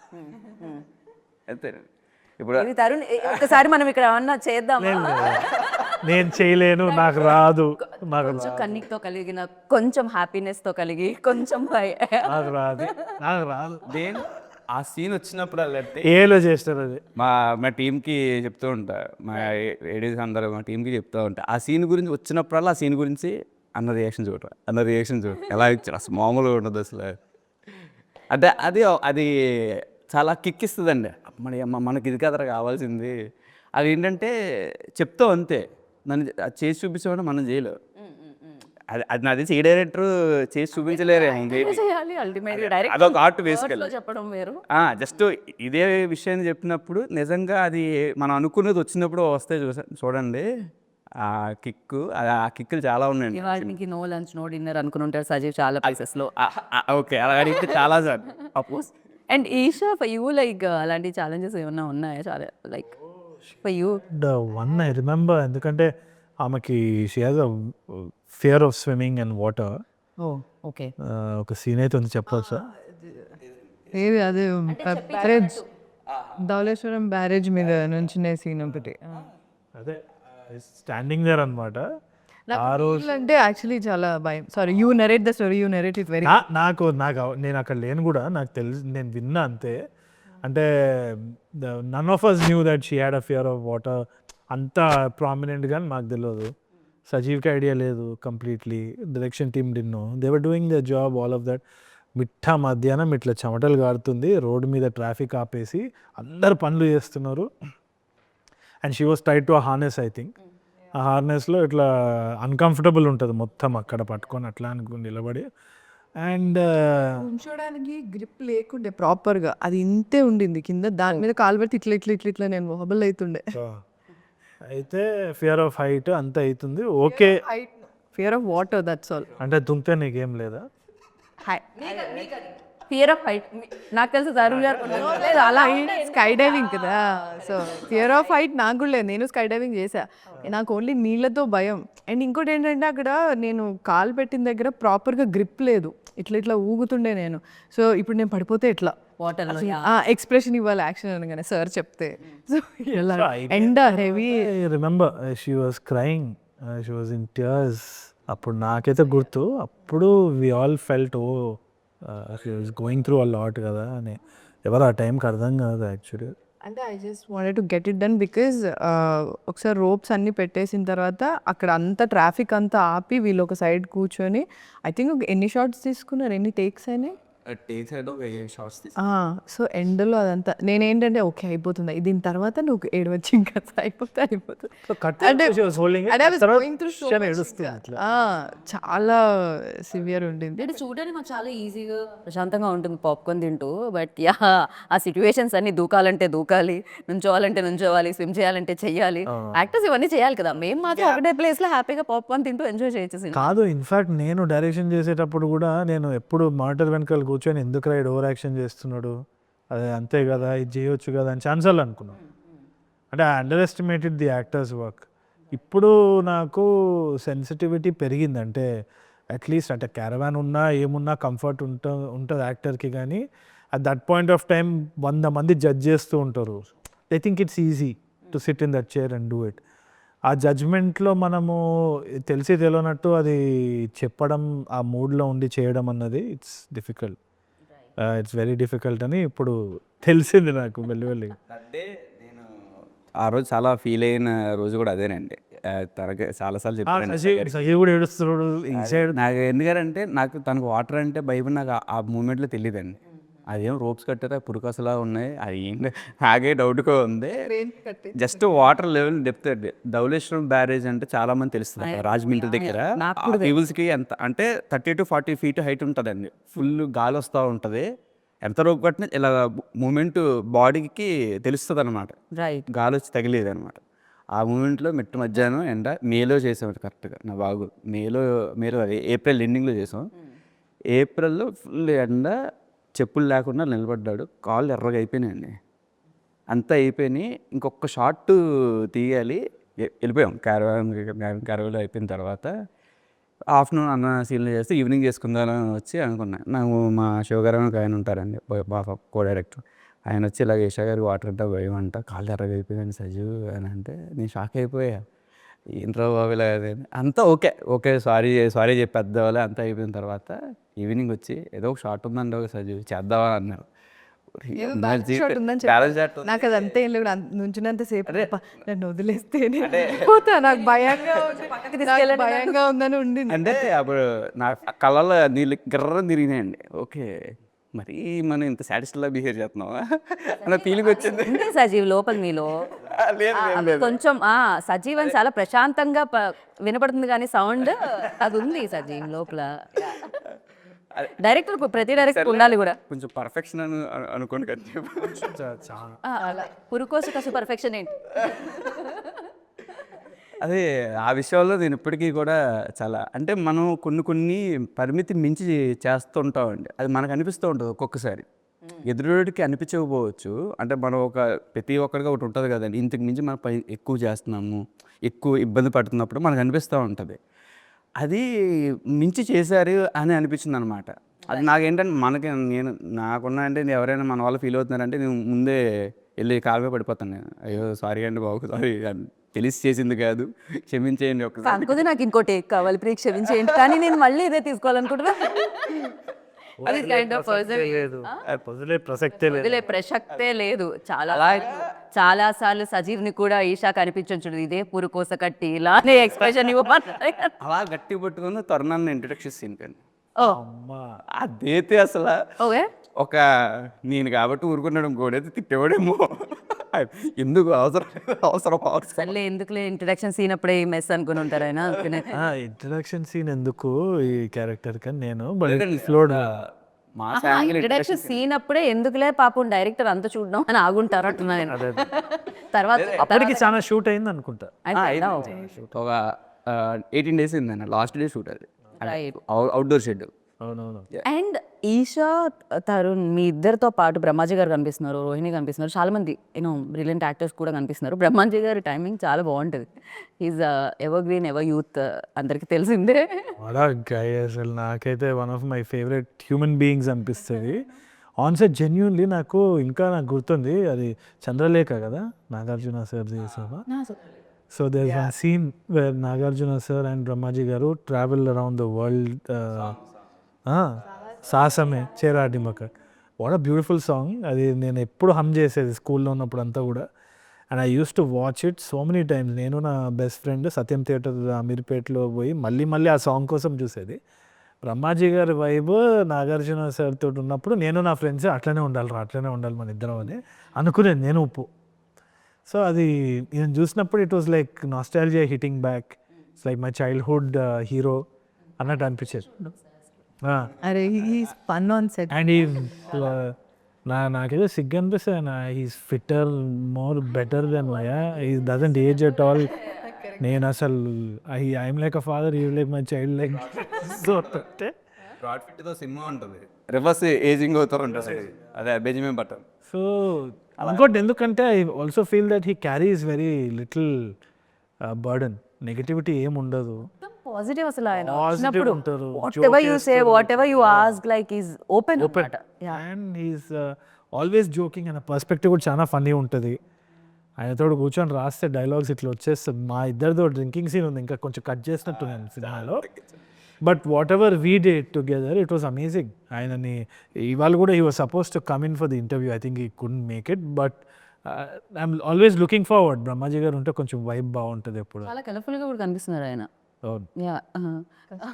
అంతే. ఇప్పుడు ఇది తరుణ్, ఒకసారి మనం ఇక్కడ ఏమన్నా చేద్దామా? నేను చేయలేను, నాకు రాదు, కొంచెం కన్నిక్తో కలిగిన, కొంచెం హ్యాపీనెస్ తో కలిగి, కొంచెం నాకు రాదు. దేని ఆ సీన్ వచ్చినప్పుడు అలాంటి ఏలో చేస్తారు అది. మా టీంకి చెప్తూ ఉంటా, మా ఏడీస్ అందరూ మా టీంకి చెప్తూ ఉంటా, ఆ సీన్ గురించి వచ్చినప్పుడల్లా ఆ సీన్ గురించి అన్న రియాక్షన్ చూడ ఎలా ఇచ్చారు అసలు మామూలుగా ఉండదు అసలు. అంటే అది చాలా కిక్ ఇస్తుందండి. మనకి ఇది కదరా కావాల్సింది. అది ఏంటంటే చెప్తావు అంతే, నన్ను చేసి చూపించామంటే మనం చేయలేవు. అది నాది ఏ డైరెక్టర్ చేసి చూపించలేరు. అదొక ఆర్ట్ వేసుకెళ్ళి చెప్పడం వేరు. జస్ట్ ఇదే విషయాన్ని చెప్పినప్పుడు నిజంగా అది మనం అనుకున్నది వచ్చినప్పుడు వస్తే చూడండి ఆ కిక్కులు చాలా ఉన్నాయండి. వాటికి నో లంచ్ నో డిన్నర్ అనుకుని ఉంటారు సజీవ్ చాలా ప్లేసెస్ లో. ఓకే, అలాగే చాలా sir. And Eesha for you like అలాంటి ఛాలెంజెస్ ఏమన్నా ఉన్నాయా? చాలా like for you the one I remember, ఎందుకంటే ఆమెకి she has a fear of swimming and water. Okay, ఒక సీన్ అయితే ఉంది, చెప్పొచ్చా? ఏది అదే బ్యారేజ్, ధవళేశ్వరం బ్యారేజ్ మీద నుంచి సీన్ ఒకటి. అదే స్టాండింగ్ దేర్ అనమాట. ఆ రోజు అంటే యాక్చువల్లీ చాలా భయం. Sorry, you narrate the story, you narrate it very. నాకు నేను అక్కడ లేను కూడా, నాకు తెలుసు, నేను విన్నా అంతే. అంటే none of us knew that she had a fear of water అంత ప్రామినెంట్గా మాకు తెలియదు. సజీవ్కి ఐడియా లేదు completely. Direction team did no. They were doing the job, all of that. మధ్యాహ్నం ఇట్లా చెమటలు కారుతుంది, రోడ్డు మీద ట్రాఫిక్ ఆపేసి అందరు పనులు చేస్తున్నారు. And she was tied to a harness. I think ఆ హార్నెస్లో ఇట్లా అన్కంఫర్టబుల్ ఉంటుంది మొత్తం అక్కడ పట్టుకొని అట్లా అనుకుని నిలబడి. అండ్ ఉంచడానికి గ్రిప్ లేకుండే ప్రాపర్గా, అది ఇంతే ఉండింది కింద. దాని మీద కాలు పెడితే ఇట్లా నేను మొబైల్ అవుతుండే. అయితే ఫియర్ ఆఫ్ హైట్ అంత అవుతుంది. Okay, fear of water, that's all. అంటే దుంకితే నీకేం లేదా? ఫియర్ ఆఫ్ హైట్ నాకు తెలుసు తరుణ్ గారు లేదు, అలా స్కై డైవింగ్ కదా. సో ఫియర్ ఆఫ్ హైట్ నాకు కూడా లేదు. నేను స్కై డైవింగ్ చేశా. నాకు ఓన్లీ నీళ్ళతో భయం. అండ్ ఇంకోటి ఏంటంటే అక్కడ నేను కాలు పెట్టిన దగ్గర ప్రాపర్గా గ్రిప్ లేదు, ఇట్లా ఊగుతుండే నేను. సో ఇప్పుడు నేను పడిపోతే ఎట్లా వాటర్ ఎక్స్ప్రెషన్ ఇవ్వాలి యాక్షన్ అనగానే సార్ చెప్తే. సో ఎలా ఎండ heavy. Remember she was crying, she was in tears. అప్పుడు నాకైతే గుర్తు, అప్పుడు we all felt oh she was going through a lot కదా అని. ఎవరు ఆ టైంకి అర్థం కాదు యాక్చువల్లీ. అంటే I just wanted to get it done because ఒకసారి రోప్స్ అన్నీ పెట్టేసిన తర్వాత అక్కడ అంతా ట్రాఫిక్ అంతా ఆపి వీళ్ళు ఒక సైడ్ కూర్చొని ఐ థింక్ ఎన్ని షార్ట్స్ తీసుకున్నారు, ఎన్ని టేక్స్ అయినాయి? టేక్స్ అయితే ఒక 7 షార్ట్స్ సో ఎండ్లో అదంతా నేనేంటంటే ఓకే అయిపోతుంది దీని తర్వాత నువ్వు ఏడవచ్చు ఇంకా అయిపోతుంది అంటే going through so much ఇంకా. చాలా సివియర్ ఉండింది. అంటే చూడడానికి మాకు చాలా ఈజీగా ప్రశాంతంగా ఉంటుంది పాప్కార్న్ తింటూ, బట్ యా ఆ సిచ్యువేషన్స్ అన్ని దూకాలంటే దూకాలి, నుంచోవాలంటే నుంచోవాలి, స్విమ్ చేయాలంటే చెయ్యాలి, యాక్టర్స్ ఇవన్నీ చేయాలి కదా. మేము మాత్రం ఒకటే ప్లేస్ లో హ్యాపీగా పాప్కార్న్ తింటూ ఎంజాయ్ చేయొచ్చు సినిమా. కాదు, ఇన్ఫాక్ట్ నేను డైరెక్షన్ చేసేటప్పుడు కూడా నేను ఎప్పుడు మానిటర్ వెనకాల కూర్చొని ఎందుకు రైడ్ ఓవర్ యాక్షన్ చేస్తున్నాడు, అదే అంతే కదా ఇది చేయొచ్చు కదా అని ఛాన్సాలు అనుకున్నాను. అంటే I under estimated the actors work. ఇప్పుడు నాకు సెన్సిటివిటీ పెరిగింది. అంటే అట్లీస్ట్ అంటే క్యారవాన్ ఉన్నా ఏమున్నా కంఫర్ట్ ఉంటుంది యాక్టర్కి. కానీ at that point of time 100 మంది జడ్జ్ చేస్తూ ఉంటారు. I think it's easy to SIT in that chair and do it. ఆ జడ్జ్మెంట్లో మనము తెలిసి తెలియనట్టు అది చెప్పడం, ఆ మూడ్లో ఉండి చేయడం అన్నది it's difficult. It's very difficult అని ఇప్పుడు తెలిసింది నాకు మెల్లిమెల్లిగా. అంటే నేను ఆ రోజు చాలా ఫీల్ అయిన రోజు కూడా అదేనండి. తనకి చాలాసార్లు చెప్పాను. సజీవ్ కూడా ఏడుస్తున్నాడు ఈ సైడ్. నాకు ఎందుకంటే నాకు తనకు వాటర్ అంటే భయం నాకు ఆ మూమెంట్లో తెలియదండి. అదేం రోప్స్ కట్టారా పురుకసలా ఉన్నాయి, అది ఏంటి నాకే డౌట్గా ఉంది. జస్ట్ వాటర్ లెవెల్ డెప్త్ అండి. ధవళేశ్వరం బ్యారేజ్ అంటే చాలా మంది తెలుస్తుంది అక్కడ రాజమండ్రి దగ్గర. పీపుల్స్కి ఎంత అంటే 30 to 40 feet హైట్ ఉంటుందండి. ఫుల్ గాలి వస్తూ ఉంటుంది. ఎంత రోప్ కట్టినా ఇలా మూమెంట్ బాడీకి తెలుస్తుంది అనమాట. రైట్. గాలి వచ్చి తగిలేదు అనమాట. ఆ మూమెంట్లో మిట్ట మధ్యాహ్నం ఎండ మేలో చేసాం కరెక్ట్గా. నా బాగు మేలో అది ఏప్రిల్ ఎండింగ్లో చేసాం. ఏప్రిల్లో ఫుల్ ఎండ, చెప్పులు లేకుండా నిలబడ్డాడు. కాళ్ళు ఎర్రగా అయిపోయినాయండి. అంతా అయిపోయినాయి. ఇంకొక షాట్ తీయాలి. వెళ్ళిపోయాం క్యారవాన్లో. అయిపోయిన తర్వాత ఆఫ్టర్నూన్ అన్న సీన్లు చేస్తే ఈవినింగ్ చేసుకుందామని వచ్చి అనుకున్నాను. నాకు మా శివగారు ఆయన ఉంటారండి, బాగా కో డైరెక్టర్. ఆయన వచ్చి ఇలాగ ఈషా గారికి వాటర్ అంటే భయం అంట, కాళ్ళు ఎర్రగా అయిపోయాను సజీవ్ అని అంటే నేను షాక్ అయిపోయా. ఏంట్రా బాబు ఇలా అంతా ఓకే సారీ చెప్పి పెద్దవాళ్ళే అంతా అయిపోయిన తర్వాత ఈవినింగ్ వచ్చి ఏదో ఒక షార్ట్ ఉందండి ఒక సజీవ్ చేద్దామా అన్నారు. నాకు అది అంతే ఏం లేదు. నుంచినంత సేపు నన్ను వదిలేస్తే పోతా, నాకు భయంగా ఉందని ఉండింది. అంటే అప్పుడు నా కళ్ళలో నీళ్ళు గిర్ర తిరిగినాయండి. ఓకే మరి మనం ఇంత సాటిస్ఫైలా బిహేవ్ చేస్తున్నావా అన్న ఫీలింగ్ వచ్చింది. సజీవ్ లోపల మీలో కొంచెం సజీవ్ అని చాలా ప్రశాంతంగా వినపడుతుంది, కానీ సౌండ్ అది ఉంది సజీవ్ లోపల. డైరెక్టర్ ప్రతి డైరెక్టర్ ఉండాలి కూడా కొంచెం పర్ఫెక్షన్ అనుకోండి కదా. పురుకోసు కసు పర్ఫెక్షన్ ఏంటి? అదే ఆ విషయంలో నేను ఇప్పటికీ కూడా చాలా అంటే మనం కొన్ని పరిమితి మించి చేస్తుంటామండి. అది మనకు అనిపిస్తూ ఉంటుంది ఒక్కొక్కసారి. ఎదురుడికి అనిపించకపోవచ్చు. అంటే మనం ప్రతి ఒక్కరిగా ఒకటి ఉంటుంది కదండి, ఇంతకు మించి మనం ఎక్కువ చేస్తున్నాము, ఎక్కువ ఇబ్బంది పడుతున్నప్పుడు మనకు అనిపిస్తూ ఉంటుంది. అది మించి చేశారు అని అనిపించింది అనమాట. అది నాకేంటంటే నాకున్న అంటే ఎవరైనా మన వాళ్ళు ఫీల్ అవుతున్నారంటే నేను ముందే వెళ్ళి కాలువే పడిపోతాను. నేను అయ్యో సారీ అండి బాబు, సారీ తెలిసి చేసింది కాదు, క్షమించేయండి. కాకపోతే నాకు ఇంకో టేక్ కావాలి, ప్లీజ్ క్షమించేయండి. కానీ నేను మళ్ళీ ఇదే తీసుకోవాలనుకుంటున్నా. ప్రసక్తే లేదు. చాలా సార్లు సజీవ్ని కూడా ఈషా కనిపించు, ఇదే పురుకోస కట్టి ఇలానే ఎక్స్ప్రెషన్ ఇవ్వమని అలా గట్టి పట్టుకుని త్వరనాన్ని ఇంట్రొడక్షన్ సీన్ కానీ అదైతే అసలు ఒక నేను కాబట్టి ఊరుకున్నాడు, ఇంకోడైతే తిట్టేవాడేమో. ఎందుకు అవసరం ఎందుకులే ఇంట్రడక్షన్ సీన్ అప్పుడే మెస్ అనుకుని ఉంటారు ఆయన. ఇంట్రడక్షన్ సీన్ ఎందుకు ఈ క్యారెక్టర్ కానీ నేను ఇంట్రడక్షన్ సీన్ అప్పుడే ఎందుకులే పాపం డైరెక్టర్ అంత చూడడం అని ఆగుంటారు అంటున్నా నేను. తర్వాత అప్పటికి చాలా షూట్ అయింది అనుకుంటా. ఒక 18 days అయిందన్న. లాస్ట్ డే షూట్ అది outdoor shed. And Eesha, Tarun మీ ఇద్దరితో పాటు బ్రహ్మాజీ గారు కనిపిస్తున్నారు, రోహిణి కనిపిస్తున్నారు, చాలా మంది బ్రిలియంట్ యాక్టర్స్ కూడా కనిపిస్తున్నారు. బ్రహ్మాజీ గారి టైమింగ్ చాలా బాగుంటుంది. Is ever green, ever youth, అందరికి తెలిసిందే. అసలు నాకైతే one of my favourite human beings అనిపిస్తుంది ఆన్ సెట్. జెన్యూన్లీ నాకు గుర్తుంది, అది చంద్రలేఖ కదా నాగార్జున సార్ చేసావా. So there's one scene where Nagarjuna sir and Brahmaji garu travel around the world. Saasame Cheradimaka. What a beautiful song. Adi nenu eppudu hum chesedi school lo unnappudu anta kuda. And I used to watch it so many times. Nenu na best friend Satyam Theatre Amirpet lo poyi malli aa song kosam chusedi. Brahmaji గారి vibe Nagarjuna sir తోటి ఉన్నప్పుడు నేను నా friends అట్లనే ఉండాలి మన ఇద్దరం అని అనుకునేది నేను ఉప్పు. సో అది నేను చూసినప్పుడు it was like nostalgia hitting back. It's like my childhood hero అన్నట్టు అనిపించేది. అరే he's fun on set. And ఈ నాకేదో సిగ్గు అనిపిస్తుంది. He's fitter more better than me. He doesn't age at all. నేను అసలు I'm like a father, you like my child like. So Brad ఫిట్తో సినిమా ఉంటుంది, రివర్స్ ఏజింగ్ అవుతారు ఉంటుంది, అదే బెంజమిన్ బటన్. సో ఇంకోటి ఎందుకంటే I also feel that he carries very little burden. Negativity ఏం ఉండదు. పాజిటివ్ అసలు ఆయన Positive వచ్చినప్పుడు ఉంటారు, what ever you say, what ever you ask, like is open. And he's always joking అనే పర్స్పెక్టివ్ కూడా చాలా ఫన్నీ ఉంటుంది. ఆయనతో కూర్చొని రాస్తే డైలాగ్స్ ఇట్లా వచ్చేస్తుంది. మా ఇద్దరితో డ్రింకింగ్ సీన్ ఉంది, ఇంకా కొంచెం కట్ చేసినట్టు నేను సినిమాలో. But what ever we date together it was amazing. ఆయనని ఇవాళ కూడా he was suppose to come in for the interview. I think he couldn't make it, but I'm always looking forward. Brahmaji గారు ఉంటే కొంచెం వైబ్ బాగుంటుంది ఎప్పుడు. చాలా కలర్ఫుల్ గా కూడా కనిపిస్తున్నారు ఆయన.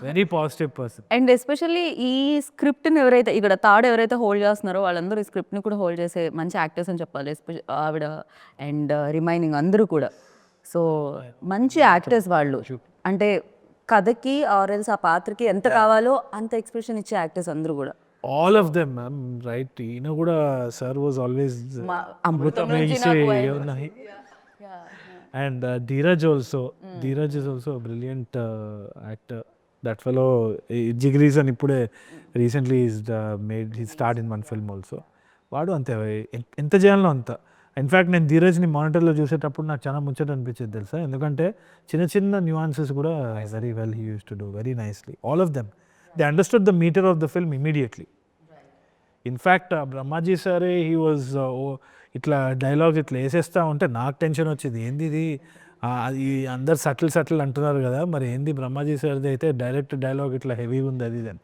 Very positive person. And especially ఈ స్క్రిప్ట్ని ఎవరైతే ఇక్కడ థర్డ్ ఎవరైతే హోల్డ్ చేస్తున్నారో వాళ్ళందరూ ఈ స్క్రిప్ట్ని కూడా హోల్డ్ చేసే మంచి యాక్టర్స్ అని చెప్పాలి. ఆవిడ అండ్ రిమైనింగ్ అందరూ కూడా. సో మంచి యాక్టర్స్ వాళ్ళు. అంటే కథకి ఆరెల్స్ ఆ పాత్రకి ఎంత కావాలో అంత ఎక్స్ప్రెషన్ ఇచ్చే యాక్టర్స్ అందరూ కూడా. All of them ma'am, right. ఈయన కూడా సార్ వాజ్ ఆల్వేస్ అమృతం ఉన్నాయి. And Dheeraj also. Dheeraj is also a brilliant actor. That fellow, Jigris and Ippude recently is made his start in one film also. వాడు అంతే ఎంత చేయాలో అంత. In fact నేను ధీరజ్ని మానిటర్లో చూసేటప్పుడు నాకు చాలా ముచ్చట అనిపించేది తెలుసా. ఎందుకంటే చిన్న చిన్న న్యూఆన్సెస్ కూడా very well he used to do very nicely. All of them they understood the metre of the film immediately. In fact Brahmaji సారే హీ వాజ్ ఇట్లా డైలాగ్స్ ఇట్లా వేసేస్తూ ఉంటే నాకు టెన్షన్ వచ్చేది. ఏంది ఇది, అది అందరు సటిల్ అంటున్నారు కదా, మరి ఏంది బ్రహ్మాజీ సార్ది అయితే డైరెక్ట్ డైలాగ్ ఇట్లా హెవీగా ఉంది అది అని.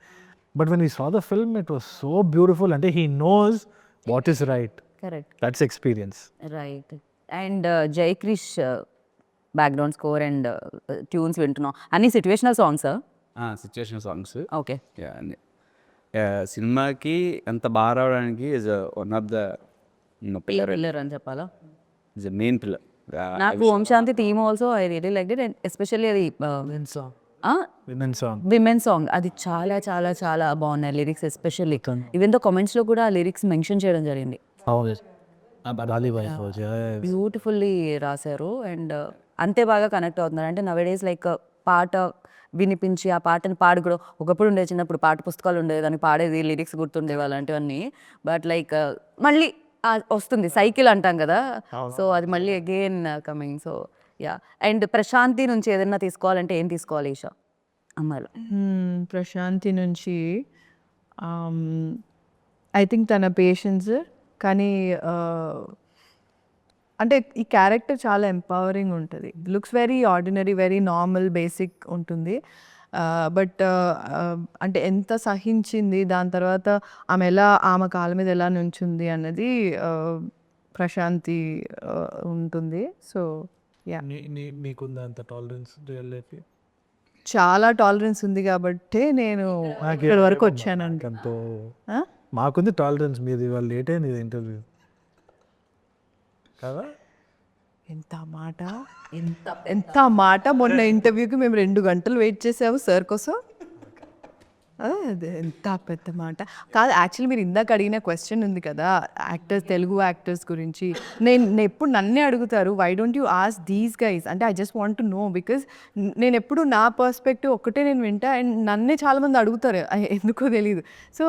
But when we saw the film it was so beautiful. అంటే he knows what is right. Correct, that's experience. Right. And Jayakrish background score and tunes వింటున్నాం. అన్ని situational songs. Situation songs. Okay. సినిమాకి ఎంత బాగా రావడానికి is one of the pillar అని చెప్పాలా. Is main pillar. నాకు Om Shanti theme also I really like it. And especially అది విమెన్ సాంగ్ అది చాలా చాలా చాలా బాగున్నాయి లిరిక్స్. ఎస్పెషల్లీ ఈవెన్ దో కామెంట్స్లో కూడా లిరిక్స్ మెన్షన్ చేయడం జరిగింది. బ్యూటిఫుల్లీ రాశారు. అండ్ అంతే బాగా కనెక్ట్ అవుతున్నారు. అంటే నవేడేస్ లైక్ పాట వినిపించి ఆ పాటని పాడు కూడా ఒకప్పుడు ఉండే, చిన్నప్పుడు పాట పుస్తకాలు ఉండేది, దానికి పాడేది, లిరిక్స్ గుర్తుండేవి అలాంటివన్నీ. బట్ లైక్ మళ్ళీ వస్తుంది సైకిల్ అంటాం కదా, సో అది మళ్ళీ again coming. So yeah. And Prashanti నుంచి ఏదైనా తీసుకోవాలంటే ఏం తీసుకోవాలి ఈషా అమ్మాయిలో? ప్రశాంతి నుంచి ఐ థింక్ తన పేషెన్స్. కానీ అంటే ఈ క్యారెక్టర్ చాలా ఎంపవరింగ్ ఉంటుంది. Looks very ordinary, very normal, basic ఉంటుంది. బట్ అంటే ఎంత సహించింది, దాని తర్వాత ఆమె ఎలా ఆమె కాళ్ళ మీద ఎలా నుంచుంది అన్నది ప్రశాంతి ఉంటుంది. సో యా, మీకుందా అంత టాలరెన్స్? చాలా టాలరెన్స్ ఉంది కాబట్టి నేను ఇక్కడ వరకు వచ్చానండి. మాకుంది టాలరెన్స్. మీది ఇవాళ లేట్ అయింది ఇంటర్వ్యూ కదా. ఎంత మాట మొన్న ఇంటర్వ్యూకి మేము 2 గంటలు వెయిట్ చేసాము సార్ కోసం. అదే ఎంత పెద్ద మాట కాదు. యాక్చువల్లీ మీరు ఇందాక అడిగిన క్వశ్చన్ ఉంది కదా యాక్టర్స్, తెలుగు యాక్టర్స్ గురించి. నేను ఎప్పుడు నన్నే అడుగుతారు, why don't you ask these guys అంటే I just want to know. Because నేను ఎప్పుడు నా పర్స్పెక్టివ్ ఒక్కటే నేను వింటా, అండ్ నన్నే చాలామంది అడుగుతారు, ఎందుకో తెలియదు. సో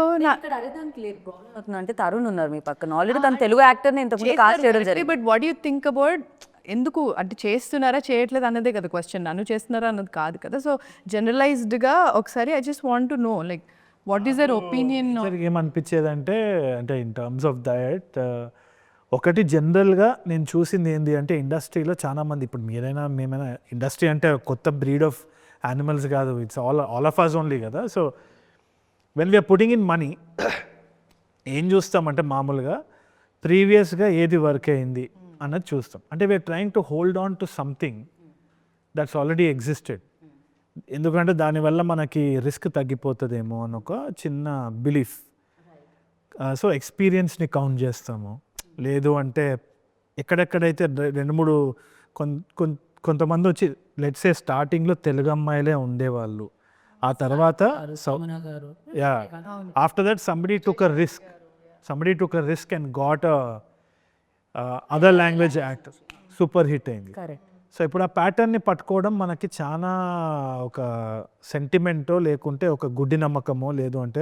అంటే తరుణ్ ఉన్నారు మీ పక్కన, ఆల్రెడీ తను తెలుగు యాక్టర్ని ఇంతకుముందు కాస్ట్ చేయడం జరిగింది. But what you think about ఎందుకు అంటే చేస్తున్నారా చేయట్లేదు అన్నదే కదా క్వశ్చన్, నన్ను చేస్తున్నారా అన్నది కాదు కదా. సో జనరలైజ్డ్గా ఒకసారి I just want to know like what is their opinion. ఏమనిపించేది అంటే ఇన్ టర్మ్స్ ఆఫ్ దట్ ఒకటి జనరల్గా నేను చూసింది ఏంటి అంటే ఇండస్ట్రీలో చాలామంది, ఇప్పుడు మీరైనా మేమైనా, ఇండస్ట్రీ అంటే కొత్త బ్రీడ్ ఆఫ్ యానిమల్స్ కాదు, it's all of us only కదా. So when we're putting in money ఏం చూస్తామంటే మామూలుగా ప్రీవియస్గా ఏది వర్క్ అయింది అన్నది చూస్తాం. అంటే we are trying to hold on to something that's already existed. ఎందుకంటే దానివల్ల మనకి రిస్క్ తగ్గిపోతుందేమో అని ఒక చిన్న బిలీఫ్. సో ఎక్స్పీరియన్స్ని కౌంట్ చేస్తాము. లేదు అంటే ఎక్కడెక్కడైతే 2-3 కొంతమంది వచ్చి లెట్సే స్టార్టింగ్లో తెలుగు అమ్మాయిలే ఉండేవాళ్ళు, ఆ తర్వాత yeah after that somebody took a risk and got other language actor, super hit అయింది. కరెక్ట్. సో ఇప్పుడు ఆ ప్యాటర్న్ని పట్టుకోవడం మనకి చాలా ఒక సెంటిమెంటో లేకుంటే ఒక గుడ్డి నమ్మకమో, లేదు అంటే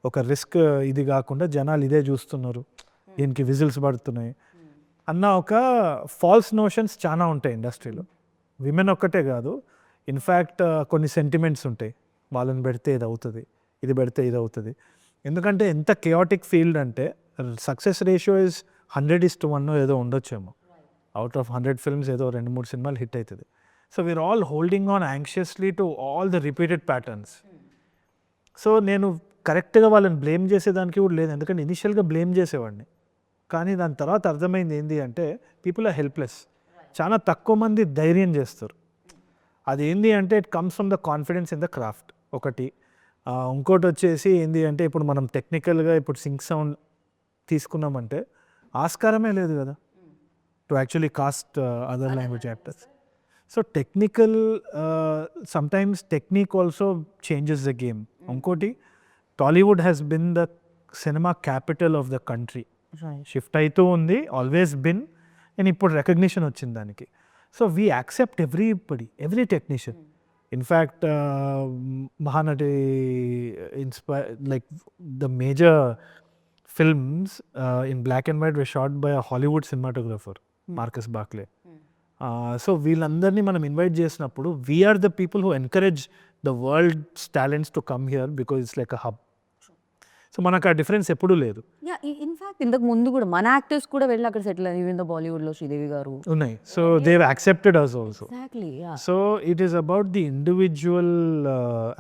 ఒక రిస్క్ ఇది కాకుండా జనాలు ఇదే చూస్తున్నారు, దీనికి విజిల్స్ పడుతున్నాయి అన్న ఒక ఫాల్స్ నోషన్స్ చాలా ఉంటాయి ఇండస్ట్రీలో. విమెన్ ఒక్కటే కాదు, ఇన్ఫ్యాక్ట్ కొన్ని సెంటిమెంట్స్ ఉంటాయి, వాళ్ళని పెడితే ఇది అవుతుంది, ఇది పెడితే ఇది అవుతుంది. ఎందుకంటే ఎంత కెయాటిక్ ఫీల్డ్ అంటే సక్సెస్ రేషియో ఇస్ 100:1 ఏదో ఉండొచ్చేమో. అవుట్ ఆఫ్ 100 ఫిల్మ్స్ ఏదో 2-3 సినిమాలు హిట్ అవుతుంది. So we're all holding on anxiously to all the repeated patterns. So నేను కరెక్ట్గా వాళ్ళని బ్లేమ్ చేసేదానికి కూడా లేదు, ఎందుకంటే ఇనిషియల్గా బ్లేమ్ చేసేవాడిని. కానీ దాని తర్వాత అర్థమైంది ఏంటి అంటే పీపుల్ ఆర్ హెల్ప్లెస్. చాలా తక్కువ మంది ధైర్యం చేస్తారు. అది ఏంటి అంటే it comes from the confidence in the craft ఒకటి. ఇంకోటి వచ్చేసి ఏంటి అంటే ఇప్పుడు మనం టెక్నికల్గా ఇప్పుడు సింక్ సౌండ్ తీసుకున్నామంటే ఆస్కారమే లేదు కదా to actually cast other language actors. So technical sometimes technique also changes the game. ఇంకోటి Tollywood has been the cinema capital of the country. Shift అవుతూ ఉంది, ఆల్వేస్ బిన్, అండ్ ఇప్పుడు రికగ్నిషన్ వచ్చింది దానికి. So we accept every technician. In fact Mahanati like the major films in black and white were shot by a Hollywood cinematographer, Marcus Barclay. So వీళ్ళందరినీ మనం invite చేసినప్పుడు we are the people who encourage the world's talents to come here because it's like a hub. So మనకు ఆ difference ఎప్పుడూ లేదు. Yeah, in fact ఇంతకు ముందు కూడా మన యాక్టర్స్ కూడా వెళ్ళి అక్కడ సెటిల్ అయ్యి, ఈవెన్ ద బాలీవుడ్లో శ్రీదేవి గారు ఉన్నాయి. So they have accepted us also. Exactly. So it is about the individual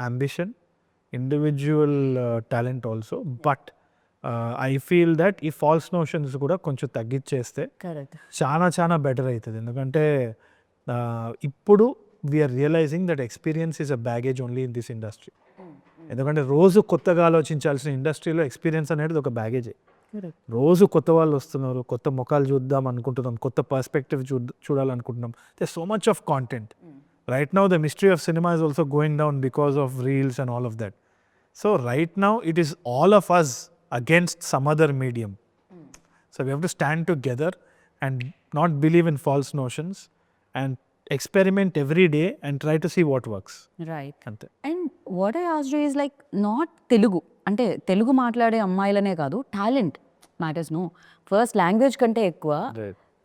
ambition, individual talent also. But I feel that ఈ ఫాల్స్ నోషన్స్ కూడా కొంచెం తగ్గించేస్తే కరెక్ట్, చాలా బెటర్ అవుతుంది. ఎందుకంటే ఇప్పుడు we are realising that experience is a baggage only in this industry. ఎందుకంటే రోజు కొత్తగా ఆలోచించాల్సిన ఇండస్ట్రీలో ఎక్స్పీరియన్స్ అనేది ఒక బ్యాగేజే. రోజు కొత్త వాళ్ళు వస్తున్నారు, కొత్త ముఖాలు చూద్దాం అనుకుంటున్నాం, కొత్త పర్స్పెక్టివ్ చూడాలనుకుంటున్నాం. They so much of content. Right now the mystery of cinema is also going down because of reels and all of that. So right now it is all of us against some other medium. So we have to stand together and not believe in false notions and experiment every day and try to see what works. Right. Ante. And what I asked you is like not Telugu అంటే తెలుగు మాట్లాడే అమ్మాయిలనే కాదు, talent matters. No, first language కంటే ఎక్కువ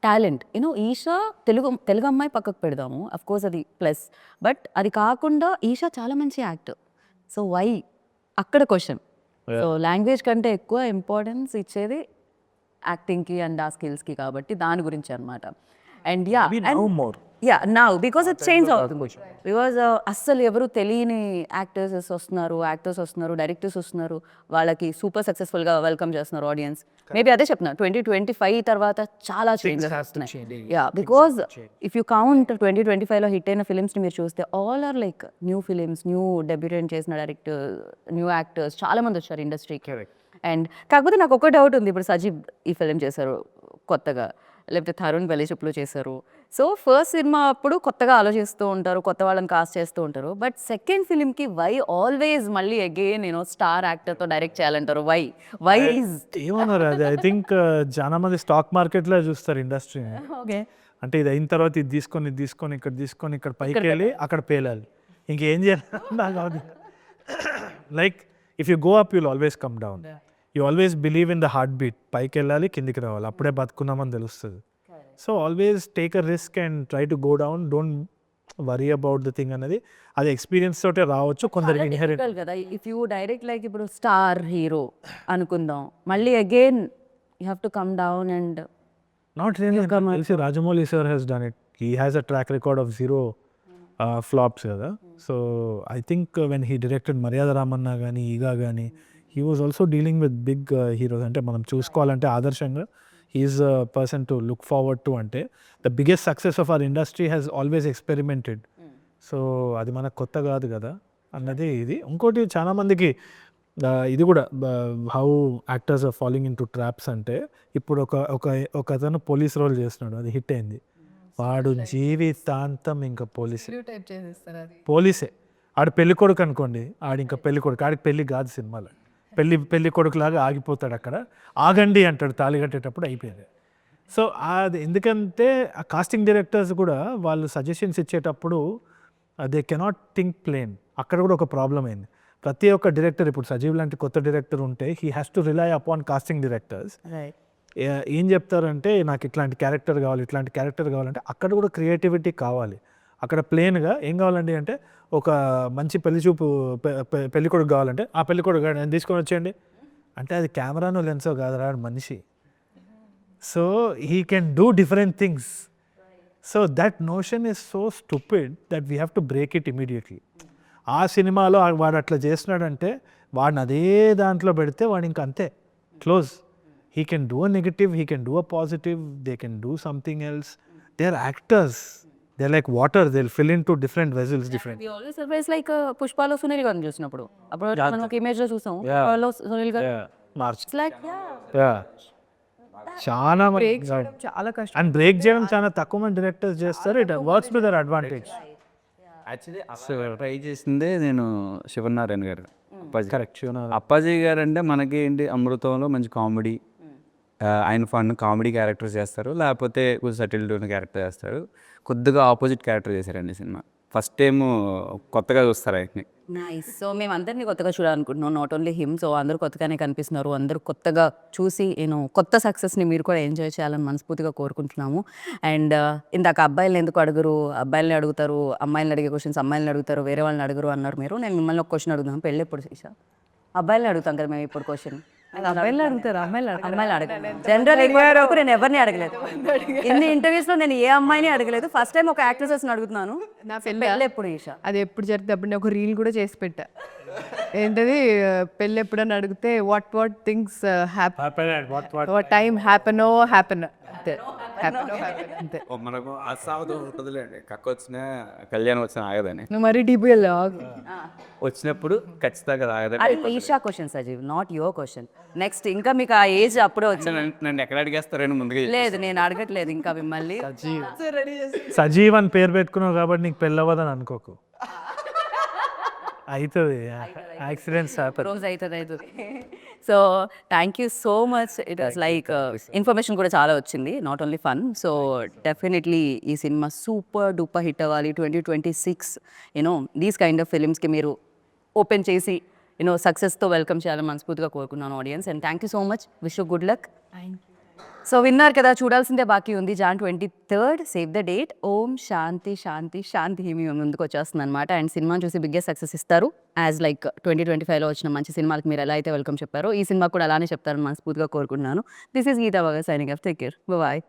talent. You know Esha Telugu అమ్మాయి పక్కకు పెడదాము, of course అది ప్లస్. బట్ అది కాకుండా ఈషా చాలా మంచి యాక్టర్. సో వై అక్కడ క్వశ్చన్. సో లాంగ్వేజ్ కంటే ఎక్కువ ఇంపార్టెన్స్ ఇచ్చేది యాక్టింగ్కి అండ్ ఆ స్కిల్స్కి, కాబట్టి దాని గురించి అనమాట. And yeah, now because it change అవుతుంది. బికాజ్ అస్సలు ఎవరు తెలియని యాక్టర్స్ వస్తున్నారు, డైరెక్టర్స్ వస్తున్నారు, వాళ్ళకి సూపర్ సక్సెస్ఫుల్గా వెల్కమ్ చేస్తున్నారు ఆడియన్స్. మేబీ అదే చెప్తున్నా, 2025 తర్వాత చాలా చేంజెస్ వస్తున్నాయి. Yeah, because if you count 2025లో హిట్ అయిన ఫిలిమ్స్ని మీరు చూస్తే all are like new films, new debutant చేసిన డైరెక్టర్, న్యూ యాక్టర్స్ చాలా మంది వచ్చారు ఇండస్ట్రీకి. అండ్ కాకపోతే నాకు ఒక డౌట్ ఉంది, ఇప్పుడు సజీవ్ ఈ ఫిలిం చేశారు కొత్తగా, లేకపోతే తరుణ్ బెలిషుప్లో చేశారు. సో ఫస్ట్ సినిమా అప్పుడు కొత్తగా ఆలోచిస్తూ ఉంటారు, కొత్త వాళ్ళని కాస్ట్ చేస్తూ ఉంటారు. బట్ సెకండ్ ఫిలింకి వై ఆల్వేస్ మళ్ళీ అగైన్ స్టార్ యాక్టర్తో డైరెక్ట్ చేయాలంటారు? వై ఈజ్ ఏమన్నారు అది? ఐ థింక్ చాలా మంది స్టాక్ మార్కెట్లో చూస్తారు ఇండస్ట్రీని. ఓకే, అంటే ఇది అయిన తర్వాత ఇది తీసుకొని ఇక్కడ పైకి వెళ్ళి అక్కడ పేలాలి, ఇంకేం చేయాలి నాకు అది. Like if you go up you'll always come down. You always believe in the heart beat. పైకి వెళ్ళాలి, కిందికి రావాలి, అప్పుడే బతుకున్నామని తెలుస్తుంది. So always take a risk and try to go down, don't worry about the thing అనేది. అది experience తోటే రావచ్చు కొందరికి ఇన్హెరెంట్ కదా. ఇఫ్ యూ డైరెక్ట్ లైక్ ఇప్పుడు స్టార్ హీరో అనుకుందాం, మళ్ళీ again you have to come down and not really. తెలిసి Rajamouli sir has done it. He has a track record of 0 flops కదా. So I think when he directed Maryada Ramanna కానీ ఈగా కానీ, he was also dealing with big heroes. అంటే మనం చూసుకోవాలంటే ఆదర్శంగా he's a person to look forward to. అంటే the biggest success of our industry has always experimented so అది మనకు కొత్త కాదు కదా అన్నది ఇది. ఇంకోటి చాలామందికి ఇది కూడా how actors are following into traps అంటే, ఇప్పుడు ఒక అతను పోలీస్ రోల్ చేస్తున్నాడు, అది హిట్ అయింది, వాడు జీవితాంతం ఇంకా పోలీసే. ఆడు పెళ్లి కొడుకు అనుకోండి, ఆడు ఇంకా పెళ్లి కొడుకు, ఆడికి పెళ్లి కాదు సినిమాలో, పెళ్లి కొడుకులాగా ఆగిపోతాడు అక్కడ. ఆగండి అంటాడు తాళి కట్టేటప్పుడు, అయిపోయింది. సో అది ఎందుకంటే ఆ కాస్టింగ్ డైరెక్టర్స్ కూడా వాళ్ళు సజెషన్స్ ఇచ్చేటప్పుడు దే కెనాట్ థింక్ ప్లేన్. అక్కడ కూడా ఒక ప్రాబ్లం అయింది. ప్రతి ఒక్క డైరెక్టర్, ఇప్పుడు సజీవ్ లాంటి కొత్త డైరెక్టర్ ఉంటే he has to rely upon casting directors. ఏం చెప్తారంటే నాకు ఇట్లాంటి క్యారెక్టర్ కావాలంటే అక్కడ కూడా క్రియేటివిటీ కావాలి. అక్కడ ప్లేన్గా ఏం కావాలండి అంటే, ఒక మంచి పెళ్లి కొడుకు కావాలంటే ఆ పెళ్లి కొడుకు తీసుకొని వచ్చేయండి అంటే, అది కెమెరానో లెన్సో కాదురా, మనిషి. So he can do different things. So that notion is so stupid that we have to break it immediately. ఆ సినిమాలో వాడు అట్లా చేస్తున్నాడంటే వాడిని అదే దాంట్లో పెడితే వాడు ఇంకా అంతే, close. He can do a negative, he can do a positive, they can do something else. They're actors. They're like water, they'll fill into different vessels, different. We always surprise like పుష్పలో సునీల్ గారిని చూసినప్పుడు, అప్పుడు మనం ఒక image లో చూసాం, పుష్పలో సునీల్ గారు it's like చాలా చాలా కష్టం. అండ్ బ్రేక్ చేయడం చాలా తక్కువ మంది డైరెక్టర్స్ చేస్తారు. It works to their advantage. Actually అసలు ట్రై చేసిందే నేను శివనారాయణ గారు, కరెక్ట్. అప్పాజీ గారు అంటే మనకి ఏంటి, అమృతంలో మంచి కామెడీ, ఆయన ఫన్ కామెడీ క్యారెక్టర్స్ చేస్తారు, లేకపోతే కొంచెం సటిల్డ్ ఉన్న క్యారెక్టర్ చేస్తారు. కొద్దిగా ఆపోజిట్ క్యారెక్టర్ చేశారండి సినిమా. ఫస్ట్ టైం కొత్తగా చూస్తారు ఆయన్ని. నైస్. సో మేము అందరినీ కొత్తగా చూడాలనుకుంటున్నాం, నాట్ ఓన్లీ హిమ్. సో అందరూ కొత్తగానే కనిపిస్తున్నారు, అందరూ కొత్తగా చూసి కొత్త సక్సెస్ని మీరు కూడా ఎంజాయ్ చేయాలని మనస్ఫూర్తిగా కోరుకుంటున్నాము. అండ్ ఇందాక అబ్బాయిలు ఎందుకు అడుగురు, అబ్బాయిలని అడుగుతారు, అమ్మాయిలను అడిగే క్వశ్చన్స్ అమ్మాయిలను అడుగుతారు, వేరే వాళ్ళని అడుగురు అన్నారు మీరు. నేను మిమ్మల్ని ఒక క్వశ్చన్ అడుగుతాను, పెళ్ళి ఎప్పుడు చేసా? అబ్బాయిలని అడుగుతాం కదా మేము ఇప్పుడు క్వశ్చన్. అబ్బాయిలు అడుగుతారు, అమ్మాయిలు అడగలేదు. జనరల్ నేను ఎవరిని అడగలేదు, ఎన్ని ఇంటర్వ్యూస్ లో నేను ఏ అమ్మాయిని అడగలేదు. ఫస్ట్ టైం ఒక యాక్ట్రెసెస్ అడుగుతున్నాను, నా పెళ్ళి ఎప్పుడు చేసా? అది ఎప్పుడు జరిగితే అప్పుడు నేను ఒక రీల్ కూడా చేసి పెట్టా. ఏంటది, పెళ్ళి ఎప్పుడని అడిగితే what things what time happen అంతే. అంతే. మనకు అసావతం ఉంటుందిలేండి, కక్క వచ్చిన కళ్యాణం వచ్చిన ఆగదని. నువ్వు మరీ డీపీఎల్ వచ్చినప్పుడు ఖచ్చితంగా ఆగదని. Eesha question Sajeev, not your question. Next ఇంకా మీకు ఆ ఏజ్ అప్పుడే వచ్చింది. నన్ను ఎక్కడ అడిగేస్తారని ముందుగా లేదు, నేను అడగట్లేదు ఇంకా మిమ్మల్ని. సజీవ్ అని పేరు పెట్టుకున్నావు కాబట్టి నీకు పెళ్ళవదని అనుకోకు, అవుతుంది. యాక్సిడెంట్స్ రోజు అవుతుంది. So thank you so much. It was like information కూడా చాలా వచ్చింది, not only fun. So definitely ఈ సినిమా సూపర్ డూపర్ హిట్ అవ్వాలి. 2026 దీస్ కైండ్ ఆఫ్ ఫిలిమ్స్కి మీరు ఓపెన్ చేసి సక్సెస్తో వెల్కమ్ చేయాలని మనస్ఫూర్తిగా కోరుకున్నాను audience. And thank you so much, wish you good luck. So విన్నారు కదా, చూడాల్సిందే బాకీ ఉంది. Jan 23rd, save the date. Om Shanti Shanti Shanti మీ ముందుకు వచ్చేస్తుంది అనమాట. అండ్ సినిమాని చూసి బిగ్గెస్ట్ సక్సెస్ ఇస్తారు. యాజ్ లైక్ 2025లో వచ్చిన మంచి సినిమాలకు మీరు ఎలా అయితే వెల్కమ్ చెప్పారో, ఈ సినిమా కూడా అలానే చెప్తారని మనస్ఫూర్తిగా కోరుకుంటున్నాను. దిస్ ఈస్ గీతా బాగా signing off. Take care, bye.